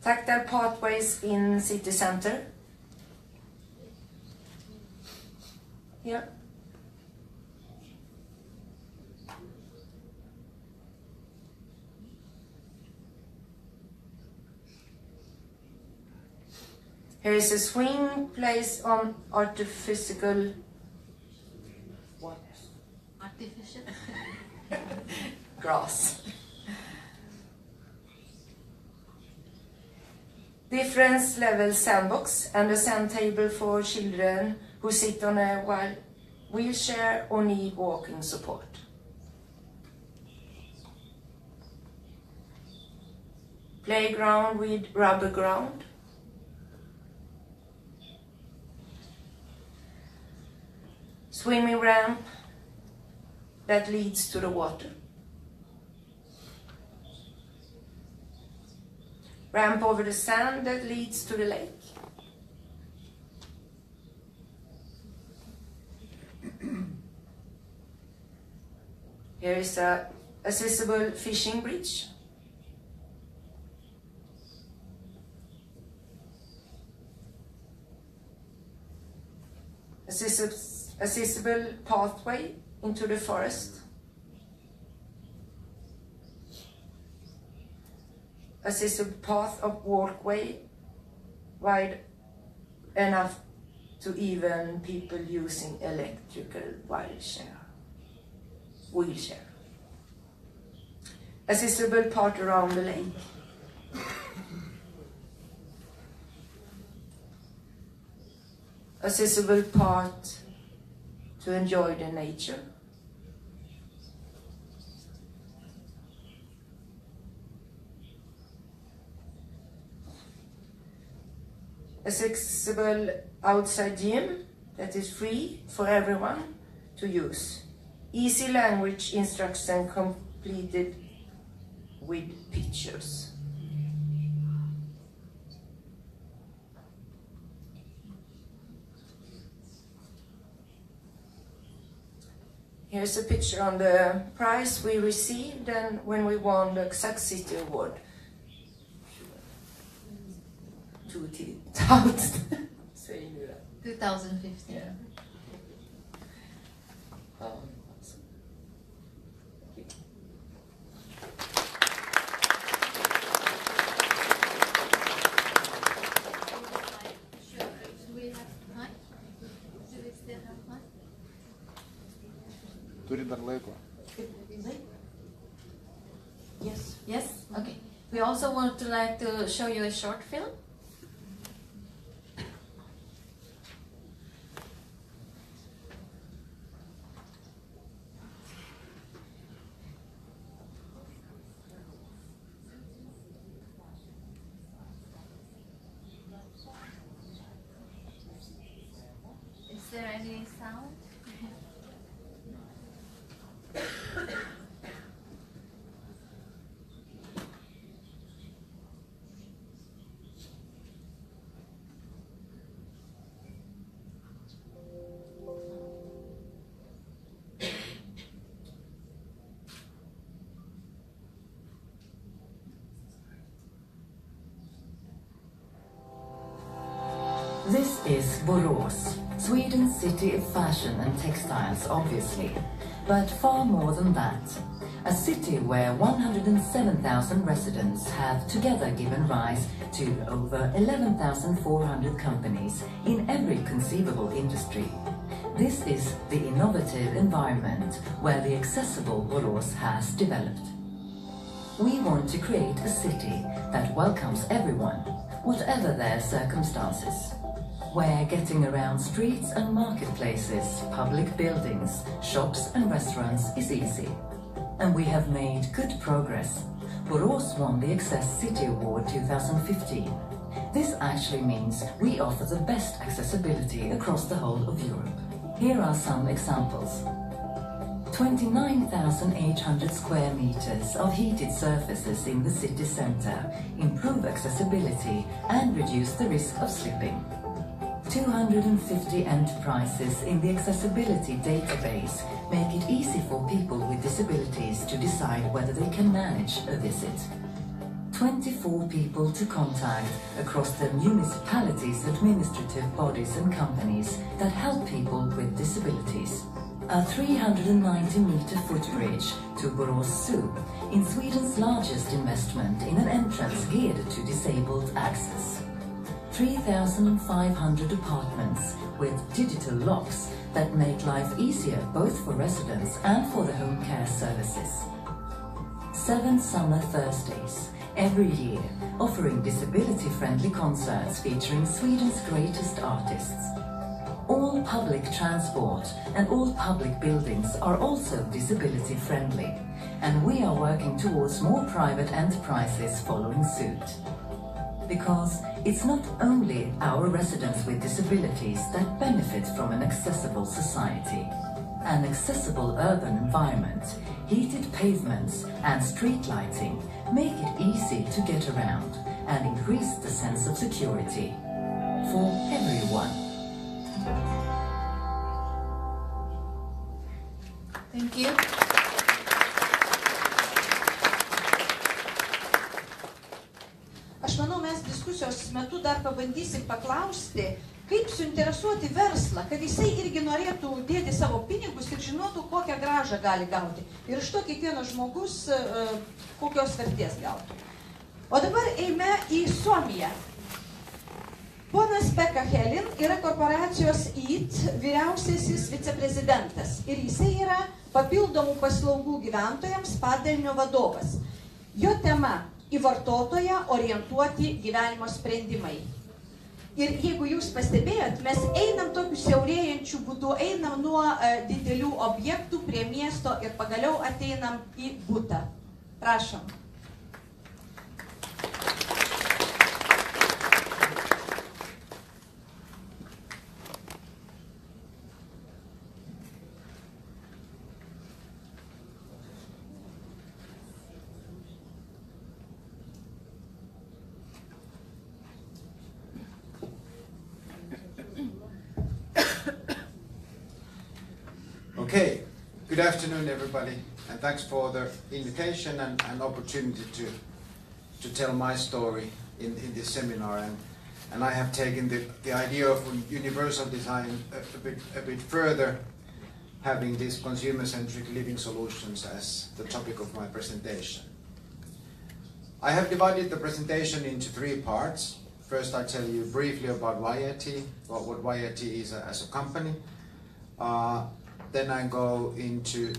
Tactile pathways in city center. Here. Here is a swing placed on artificial what? Artificial. Grass. Difference level sandbox and a sand table for children who sit on a wheelchair or need walking support. playground with rubber ground, swimming ramp that leads to the water, ramp over the sand that leads to the lake, here is a accessible fishing bridge, accessible pathway into the forest, accessible path of walkway wide enough to even people using electrical wheelchair. Accessible part around the lake. Accessible part to enjoy the nature. Accessible outside gym that is free for everyone to use. Easy language instruction completed with pictures. Here's a picture on the prize we received and when we won the Success City Award. 2015. Yeah. Turi dar laiko. Yes. Yes? Okay. We also want to like to show you a short film. Is there any sound? This is Borås, Sweden's city of fashion and textiles, obviously, but far more than that. A city where 107,000 residents have together given rise to over 11,400 companies in every conceivable industry. This is the innovative environment where the accessible Borås has developed. We want to create a city that welcomes everyone, whatever their circumstances, where getting around streets and marketplaces, public buildings, shops and restaurants is easy. And we have made good progress. Borås won the Access City Award 2015. This actually means we offer the best accessibility across the whole of Europe. Here are some examples. 29,800 square meters of heated surfaces in the city center improve accessibility and reduce the risk of slipping. 250 enterprises in the accessibility database make it easy for people with disabilities to decide whether they can manage a visit. 24 people to contact across the municipalities, administrative bodies and companies that help people with disabilities. A 390-meter footbridge to Borås Zoo, in Sweden's largest investment in an entrance geared to disabled access. 3,500 apartments with digital locks that make life easier both for residents and for the home care services. 7 summer Thursdays every year, offering disability-friendly concerts featuring Sweden's greatest artists. All public transport and all public buildings are also disability-friendly, and we are working towards more private enterprises following suit. Because it's not only our residents with disabilities that benefit from an accessible society. An accessible urban environment, heated pavements and street lighting make it easy to get around and increase the sense of security for everyone. Thank you. Aš manau, mes diskusijos metu dar pabandysim paklausti, kaip suinteresuoti verslą, kad jisai irgi norėtų dėti savo pinigus ir žinotų, kokią grąžą gali gauti. Ir iš to kiekvienas žmogus kokios vertės gautų. O dabar eime į Suomiją. Ponas Pekka Helin yra korporacijos IT vyriausiasis viceprezidentas ir jisai yra papildomų paslaugų gyventojams padalinio vadovas. Jo tema – į vartotoją orientuoti gyvenimo sprendimai. Ir jeigu jūs pastebėjot, mes einam tokiu siaurėjančiu būdu, einam nuo didelių objektų prie miesto ir pagaliau ateinam į butą. Prašom. Okay, good afternoon everybody, and thanks for the invitation and opportunity to tell my story in this seminar. And I have taken the idea of universal design a bit further, having these consumer-centric living solutions as the topic of my presentation. I have divided the presentation into 3 parts. First, I tell you briefly about YIT, what YIT is as a company. Then I go into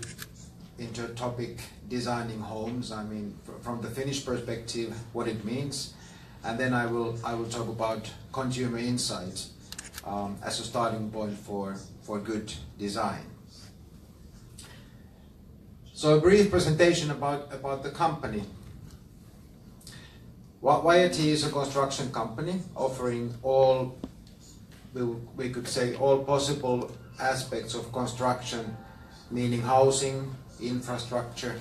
a topic designing homes. I mean, from the Finnish perspective, what it means, and then I will talk about consumer insights as a starting point for good design. So a brief presentation about the company. YIT is a construction company offering all, we could say, all possible aspects of construction, meaning housing, infrastructure,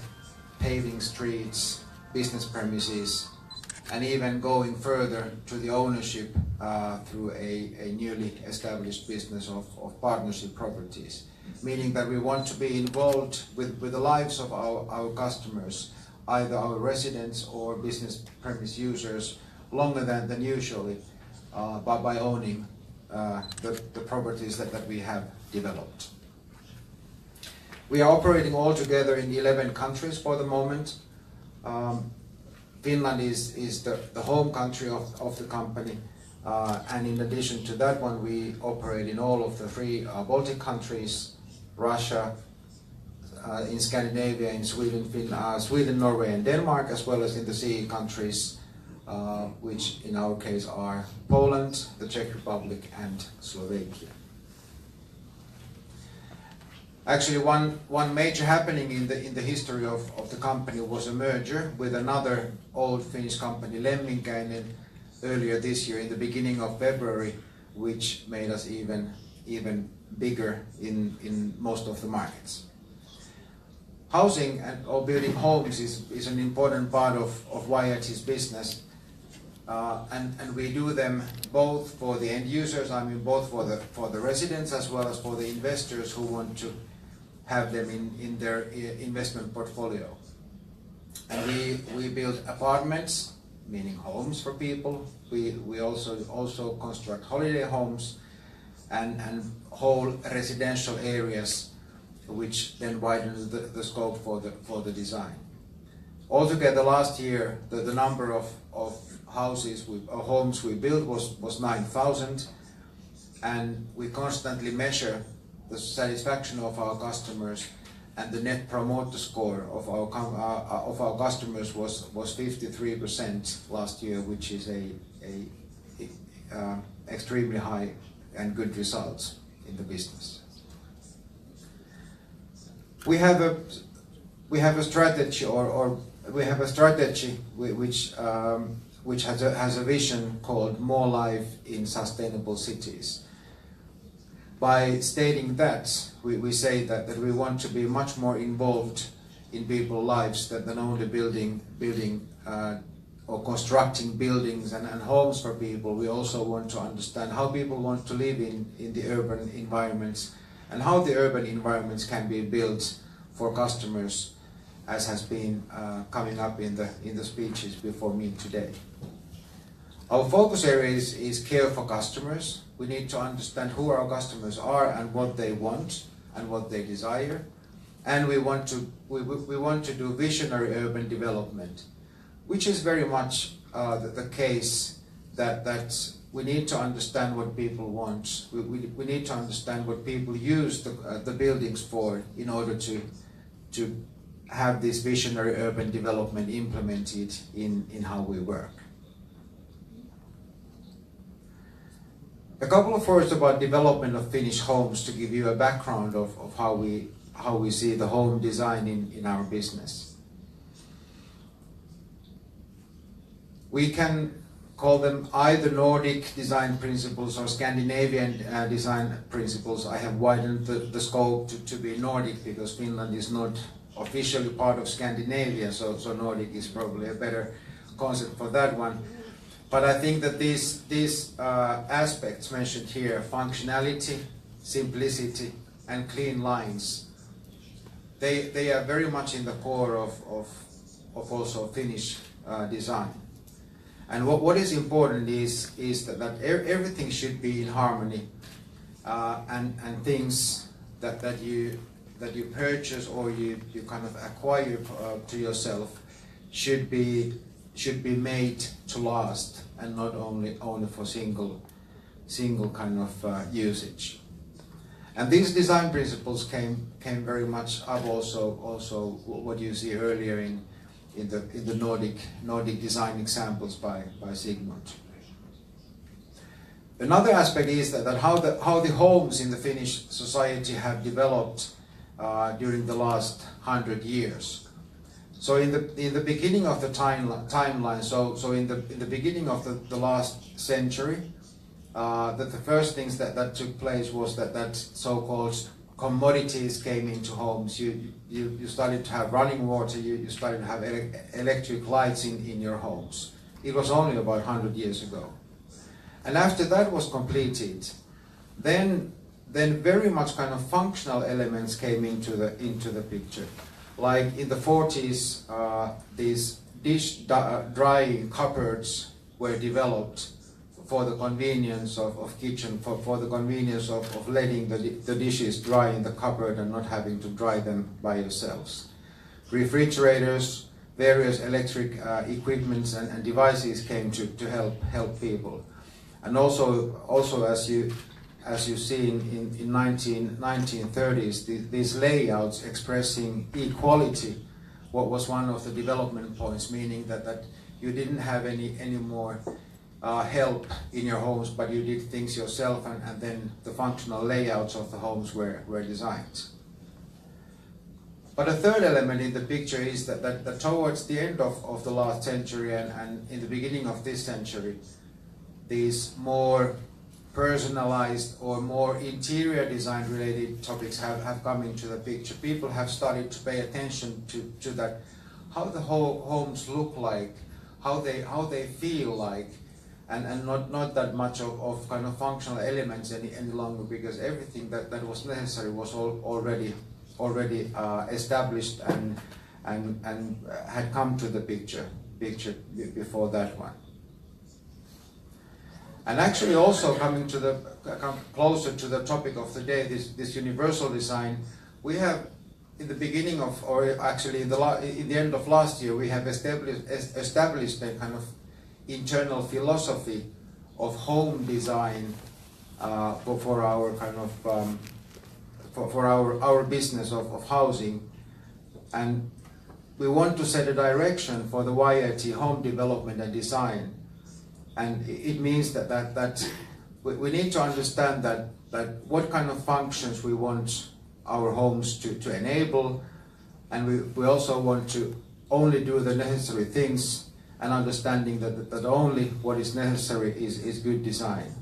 paving streets, business premises, and even going further to the ownership through a newly established business of partnership properties, meaning that we want to be involved with the lives of our customers, either our residents or business premise users, longer than usually, by owning the properties that we have developed. We are operating all together in 11 countries for the moment. Finland is the home country of the company, and in addition to that one, we operate in all of the 3 Baltic countries, Russia, in Scandinavia, in Sweden, Norway and Denmark, as well as in the CE countries, which in our case are Poland, the Czech Republic and Slovakia. Actually, one major happening in the history of the company was a merger with another old Finnish company, Lemminkäinen, earlier this year in the beginning of February, which made us even bigger in most of the markets. Housing or building homes is an important part of YIT's business, and we do them both for the end users, I mean both for the residents as well as for the investors who want to have them in their investment portfolio. And we build apartments, meaning homes for people. We also construct holiday homes and whole residential areas, which then widens the scope for the design. Altogether, last year the number of houses or homes we built was 9,000, and we constantly measure the satisfaction of our customers, and the net promoter score of our customers was 53% last year, which is a extremely high and good results in the business. We have we have a strategy, or we have a strategy which has a vision called More Life in Sustainable Cities. By stating that, we say that we want to be much more involved in people's lives than only building or constructing buildings and homes for people. We also want to understand how people want to live in the urban environments, and how the urban environments can be built for customers, as has been coming up in the speeches before me today. Our focus area is care for customers. We need to understand who our customers are and what they want and what they desire. And we want to do visionary urban development, which is very much the case that we need to understand what people want. We need to understand what people use the buildings for in order to have this visionary urban development implemented in how we work. A couple of words about development of Finnish homes to give you a background of how we see the home design in our business. We can call them either Nordic design principles or Scandinavian design principles. I have widened the scope to be Nordic because Finland is not officially part of Scandinavia, so Nordic is probably a better concept for that one. But I think that these aspects mentioned here, functionality, simplicity, and clean lines, they are very much in the core of also Finnish design. And what is important is that everything should be in harmony, and things that you purchase or you kind of acquire to yourself should be made to last, and not only for single kind of usage. And these design principles came very much up also what you see earlier in the Nordic design examples by Sigmund. Another aspect is that how the homes in the Finnish society have developed during the last 100 years. So in the beginning of the timeline, so in the beginning of the last century, that the first things that took place was that so-called commodities came into homes. You started to have running water. You started to have electric lights in your homes. It was only about 100 years ago. And after that was completed, then very much kind of functional elements came into the picture. Like in the 40s, these dish drying cupboards were developed for the convenience of kitchen, for the convenience of letting the dishes dry in the cupboard and not having to dry them by yourselves. Refrigerators, various electric equipments and devices came to help people. And also as you see in 1930s, these layouts expressing equality, what was one of the development points, meaning that you didn't have any more help in your homes, but you did things yourself, and then the functional layouts of the homes were designed. But a third element in the picture is that towards the end of the last century and in the beginning of this century, these more personalized or more interior design related topics have come into the picture. People have started to pay attention to that, how the whole homes look like, how they feel like, and not that much of kind of functional elements any longer, because everything that was necessary was already established and had come to the picture before that one. And actually also come closer to the topic of the day, this universal design, we have in the beginning of, or actually in the end of last year, we have established a kind of internal philosophy of home design for our kind of for our business of housing, and we want to set a direction for the YIT home development and design. And it means that we need to understand that what kind of functions we want our homes to enable, And we also want to only do the necessary things, and understanding that only what is necessary is good design.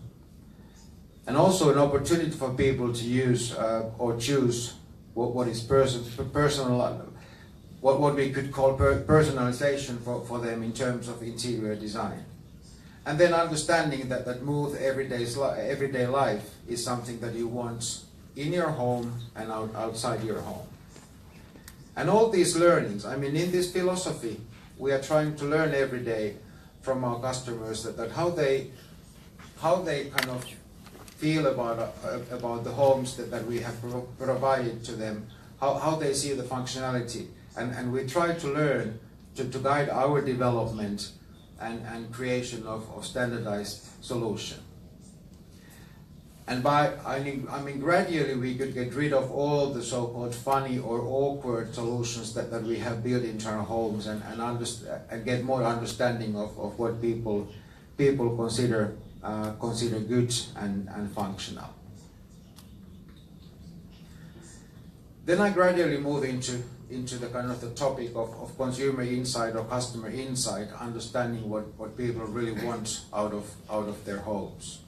And also an opportunity for people to use or choose what is personal, what we could call personalization for them in terms of interior design. And then understanding that smooth everyday life is something that you want in your home and outside your home. And all these learnings, I mean, in this philosophy, we are trying to learn every day from our customers that how they kind of feel about the homes that we have provided to them, how they see the functionality, and we try to learn to guide our development and creation of standardized solution. And gradually we could get rid of all the so-called funny or awkward solutions that we have built into our homes and get more understanding of what people consider good and functional. Then I gradually move into the kind of the topic of consumer insight or customer insight, understanding what people really want out of their homes.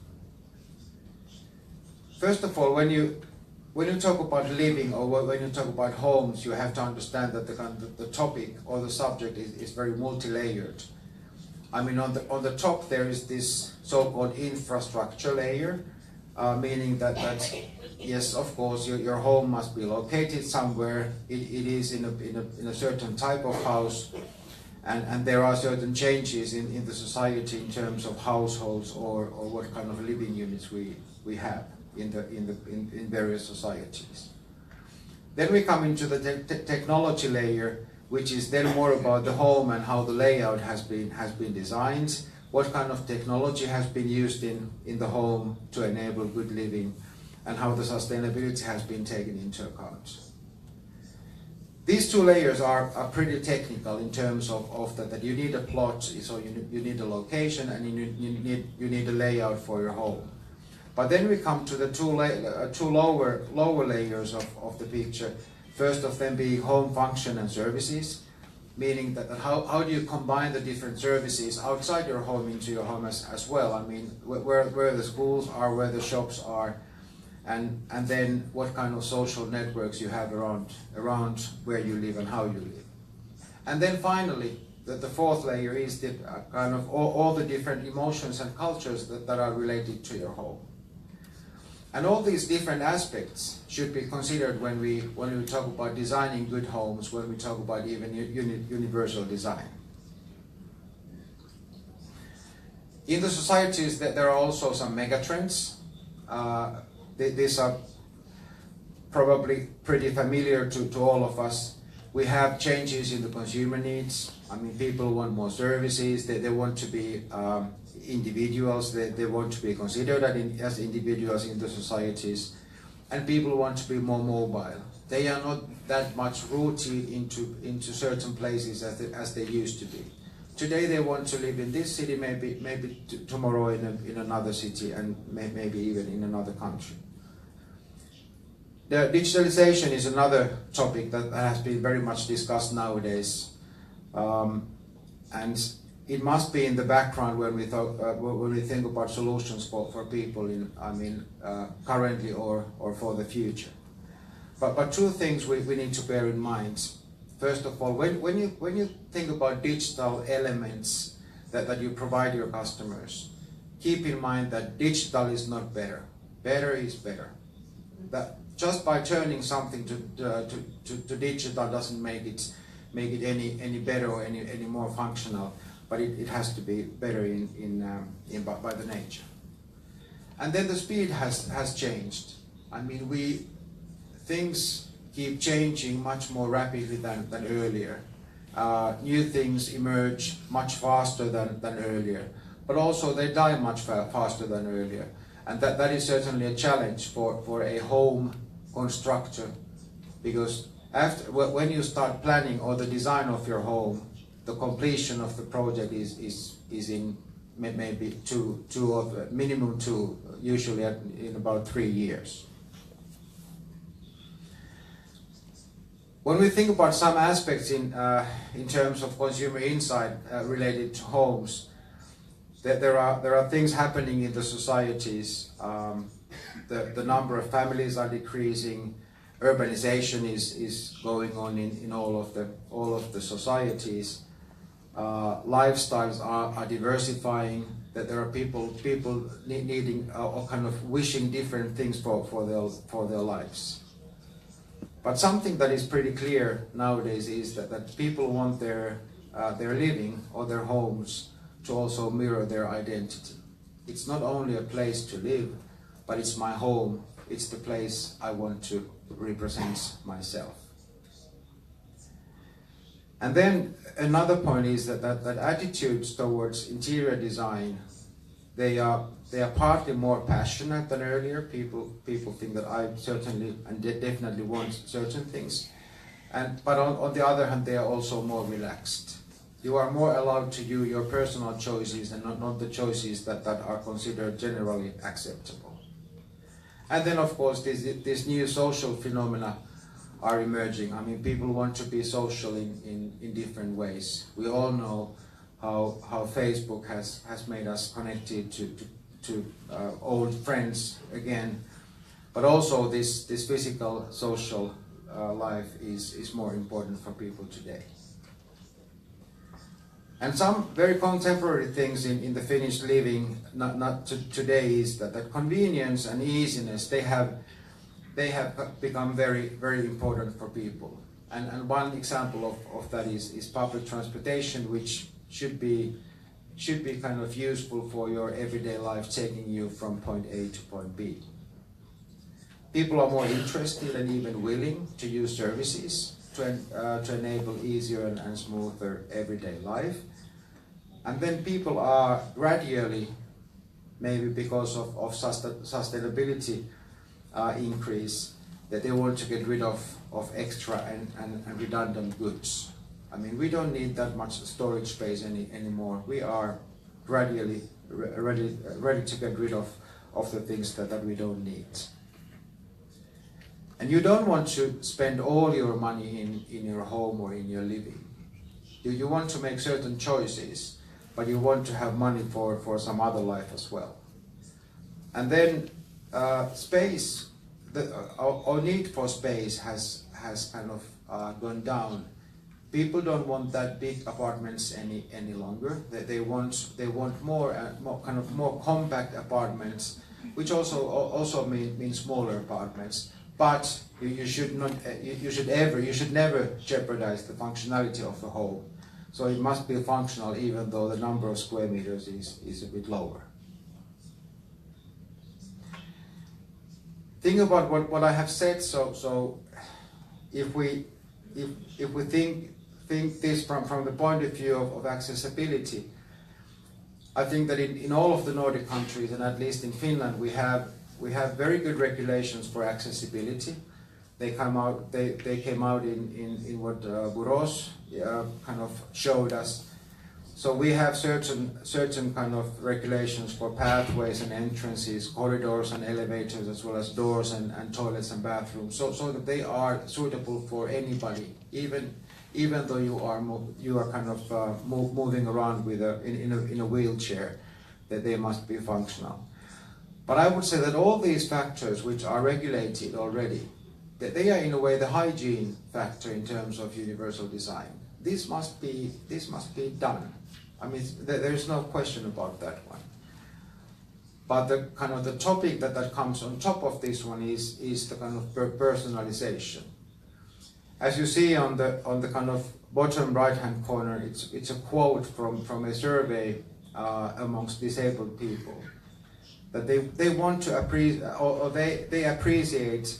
First of all, when you talk about living or when you talk about homes, you have to understand that the topic or the subject is very multi-layered. I mean, on the top there is this so-called infrastructure layer, meaning that yes, of course, your home must be located somewhere. It is in a certain type of house, and there are certain changes in the society in terms of households or what kind of living units we have in various societies. Then we come into the technology layer, which is then more about the home and how the layout has been designed, what kind of technology has been used in the home to enable good living, and how the sustainability has been taken into account. These two layers are pretty technical in terms of that you need a plot, so you need a location, and you need a layout for your home. But then we come to the two lower layers of the picture. First of them being home function and services, meaning that how do you combine the different services outside your home into your home as well? I mean, where the schools are, where the shops are, and then what kind of social networks you have around where you live and how you live. And then finally, the fourth layer is the kind of all the different emotions and cultures that are related to your home. And all these different aspects should be considered when we talk about designing good homes, when we talk about even universal design. In the societies, there are also some megatrends. These are probably pretty familiar to all of us. We have changes in the consumer needs. I mean, people want more services. They want to be individuals. They want to be considered as individuals in the societies. And people want to be more mobile. They are not that much rooted into certain places as they used to be. Today they want to live in this city, maybe tomorrow in another city, and maybe even in another country. The digitalization is another topic that has been very much discussed nowadays, and it must be in the background when we think about solutions for people currently or for the future. But two things we need to bear in mind. First of all, when you think about digital elements that you provide your customers, keep in mind that digital is not better. Better is better. That just by turning something to digital doesn't make it any better or any more functional, but it has to be better by the nature. And then the speed has changed. I mean, things keep changing much more rapidly than earlier. New things emerge much faster than earlier, but also they die much faster than earlier. And that is certainly a challenge for a home constructor, because when you start planning or the design of your home, the completion of the project is in maybe minimum two, usually in about 3 years. When we think about some aspects in terms of consumer insight related to homes, there are things happening in the societies. The number of families are decreasing. Urbanization is going on in all of the societies. Lifestyles are diversifying. That there are people needing or kind of wishing different things for their lives. But something that is pretty clear nowadays is that people want their living or their homes to also mirror their identity. It's not only a place to live, but it's my home. It's the place I want to represent myself. And then another point is that attitudes towards interior design, they are partly more passionate than earlier. People think that I certainly and definitely want certain things, but on the other hand, they are also more relaxed. You are more allowed to do your personal choices and not the choices that are considered generally acceptable. And then, of course, these new social phenomena are emerging. I mean, people want to be social in different ways. We all know how Facebook has made us connected to old friends again, but also this physical social life is more important for people today. And some very contemporary things in the Finnish living, not today, is that convenience and easiness, they have become very, very important for people. And one example of that is public transportation, which should be kind of useful for your everyday life, taking you from point A to point B. People are more interested and even willing to use services to enable easier and smoother everyday life. And then people are gradually, maybe because of sustainability increase, that they want to get rid of extra and redundant goods. I mean, we don't need that much storage space anymore. We are gradually ready to get rid of the things that we don't need. And you don't want to spend all your money in your home or in your living. You want to make certain choices, but you want to have money for some other life as well. And then space, our need for space has kind of gone down. People don't want that big apartments any longer. They want more kind of more compact apartments, which also means smaller apartments. But you should never jeopardize the functionality of the home. So it must be functional, even though the number of square meters is a bit lower. Think about what I have said. So if we think this from the point of view of accessibility, I think that in all of the Nordic countries, and at least in Finland, we have very good regulations for accessibility. They came out in what Buros kind of showed us. So we have certain kind of regulations for pathways and entrances, corridors and elevators, as well as doors and toilets and bathrooms, so that they are suitable for anybody, even though you are kind of moving around in a wheelchair, that they must be functional. But I would say that all these factors which are regulated already, that they are in a way the hygiene factor in terms of universal design. This must be done. I mean, there is no question about that one. But the kind of the topic that comes on top of this one is the kind of personalization. As you see on the kind of bottom right-hand corner, it's a quote from a survey amongst disabled people, that they want to appreciate, or they appreciate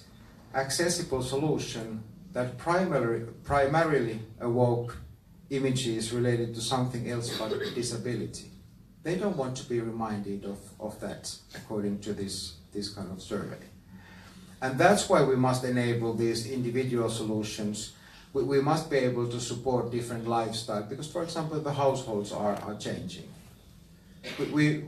accessible solution that primarily evoke images related to something else but disability. They don't want to be reminded of that, according to this kind of survey. And that's why we must enable these individual solutions. We must be able to support different lifestyles, because, for example, the households are changing. We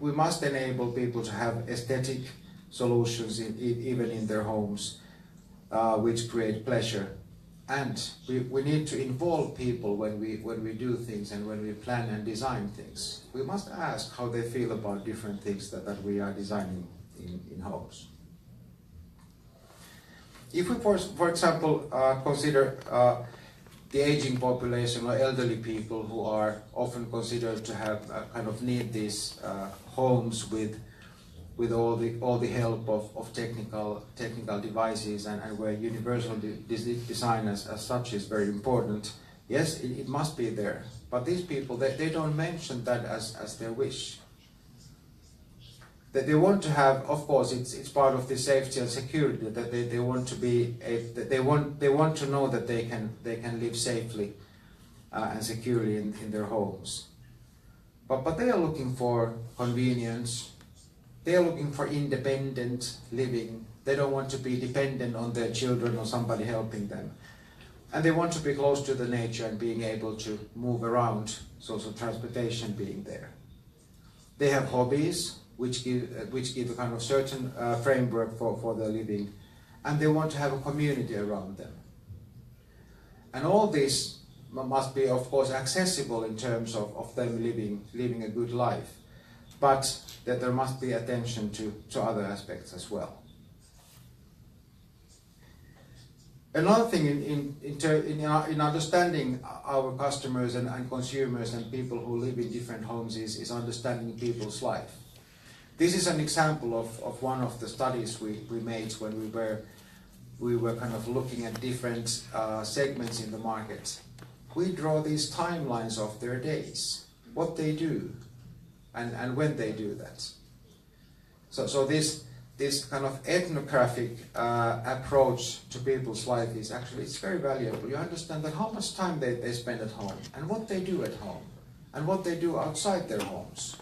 must enable people to have aesthetic solutions even in their homes, which create pleasure. And we need to involve people when we do things and when we plan and design things. We must ask how they feel about different things that we are designing in homes. If we, for example, consider the aging population or elderly people who are often considered to have kind of need these homes with all the help of technical devices and where universal design as such is very important. Yes, it must be there, but these people they don't mention that as their wish. That they want to have, of course, it's part of the safety and security that they want to be they want to know that they can live safely and securely in their homes. But they are looking for convenience. They are looking for independent living. They don't want to be dependent on their children or somebody helping them. And they want to be close to the nature and being able to move around, so transportation being there. They have hobbies which give a kind of certain framework for their living, and they want to have a community around them. And all this must be, of course, accessible in terms of them living a good life, but that there must be attention to other aspects as well. Another thing in understanding our customers and consumers and people who live in different homes is understanding people's life. This is an example of one of the studies we made when we were kind of looking at different segments in the market. We draw these timelines of their days, what they do, and when they do that. So this kind of ethnographic approach to people's life is actually, it's very valuable. You understand that how much time they spend at home, and what they do at home, and what they do outside their homes.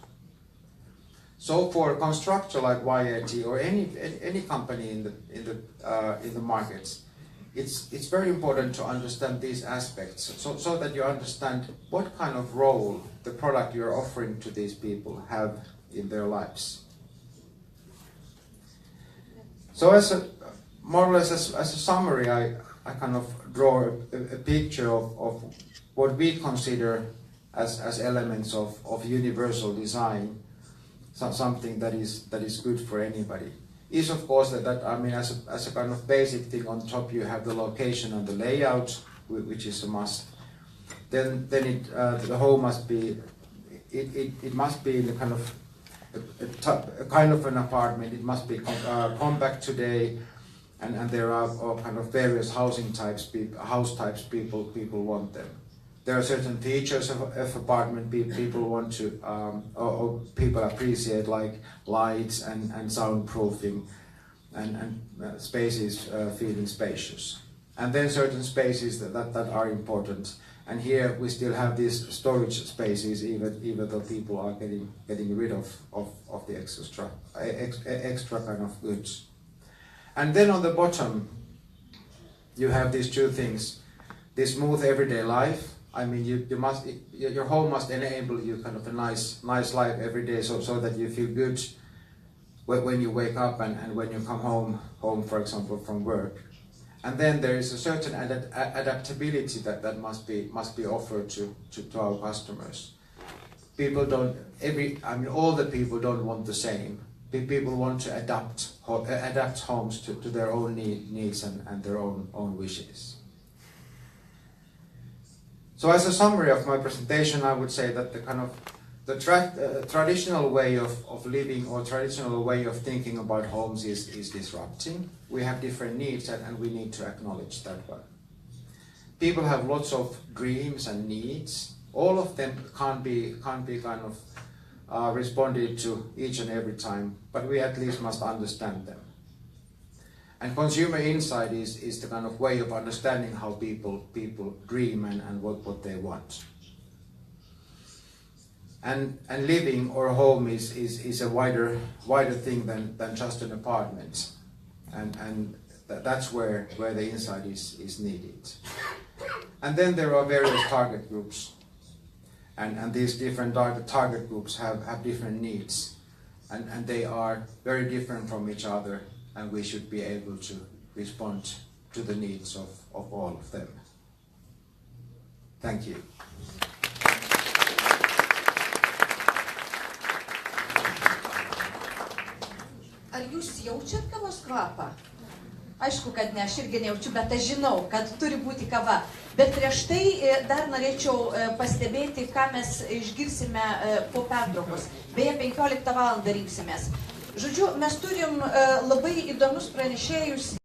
So for a constructor like YIT or any company in the markets, it's very important to understand these aspects so that you understand what kind of role the product you're offering to these people have in their lives. So more or less as a summary, I kind of draw a picture of what we consider as elements of universal design. Something that is good for anybody is, of course, that I mean, as a kind of basic thing on top, you have the location and the layout, which is a must. Then the home must be it must be in a kind of a kind of an apartment. It must be compact today, and there are all kind of various house types people want them. There are certain features of apartment people want to, or people appreciate, like lights and soundproofing, and spaces feeling spacious. And then certain spaces that are important. And here we still have these storage spaces, even though people are getting rid of the extra kind of goods. And then on the bottom, you have these two things: this smooth everyday life. I mean, your home must enable you kind of a nice life every day, so that you feel good when you wake up and when you come home, for example, from work. And then there is a certain adaptability that must be offered to our customers. All the people don't want the same. People want to adapt homes to their own needs and their own wishes. So as a summary of my presentation, I would say that the traditional way of living or traditional way of thinking about homes is disrupting. We have different needs, and we need to acknowledge that one. People have lots of dreams and needs. All of them can't be kind of responded to each and every time, but we at least must understand them. And consumer insight is the kind of way of understanding how people dream and what they want. And living or home is a wider thing than just an apartment. And that's where the insight is needed. And then there are various target groups. And these different target groups have different needs. And they are very different from each other. And we should be able to respond to the needs of all of them. Thank you. Ar jūs jaučiat kavos kvapą? Aišku, kad ne, aš irgi nejaučiu, bet aš žinau, kad turi būti kava. Bet prieš tai dar norėčiau pastebėti, ką mes išgirsime po pertraukos. Beje, 15 valandą rinksimės. Žodžiu, mes turim labai įdomus pranešėjus.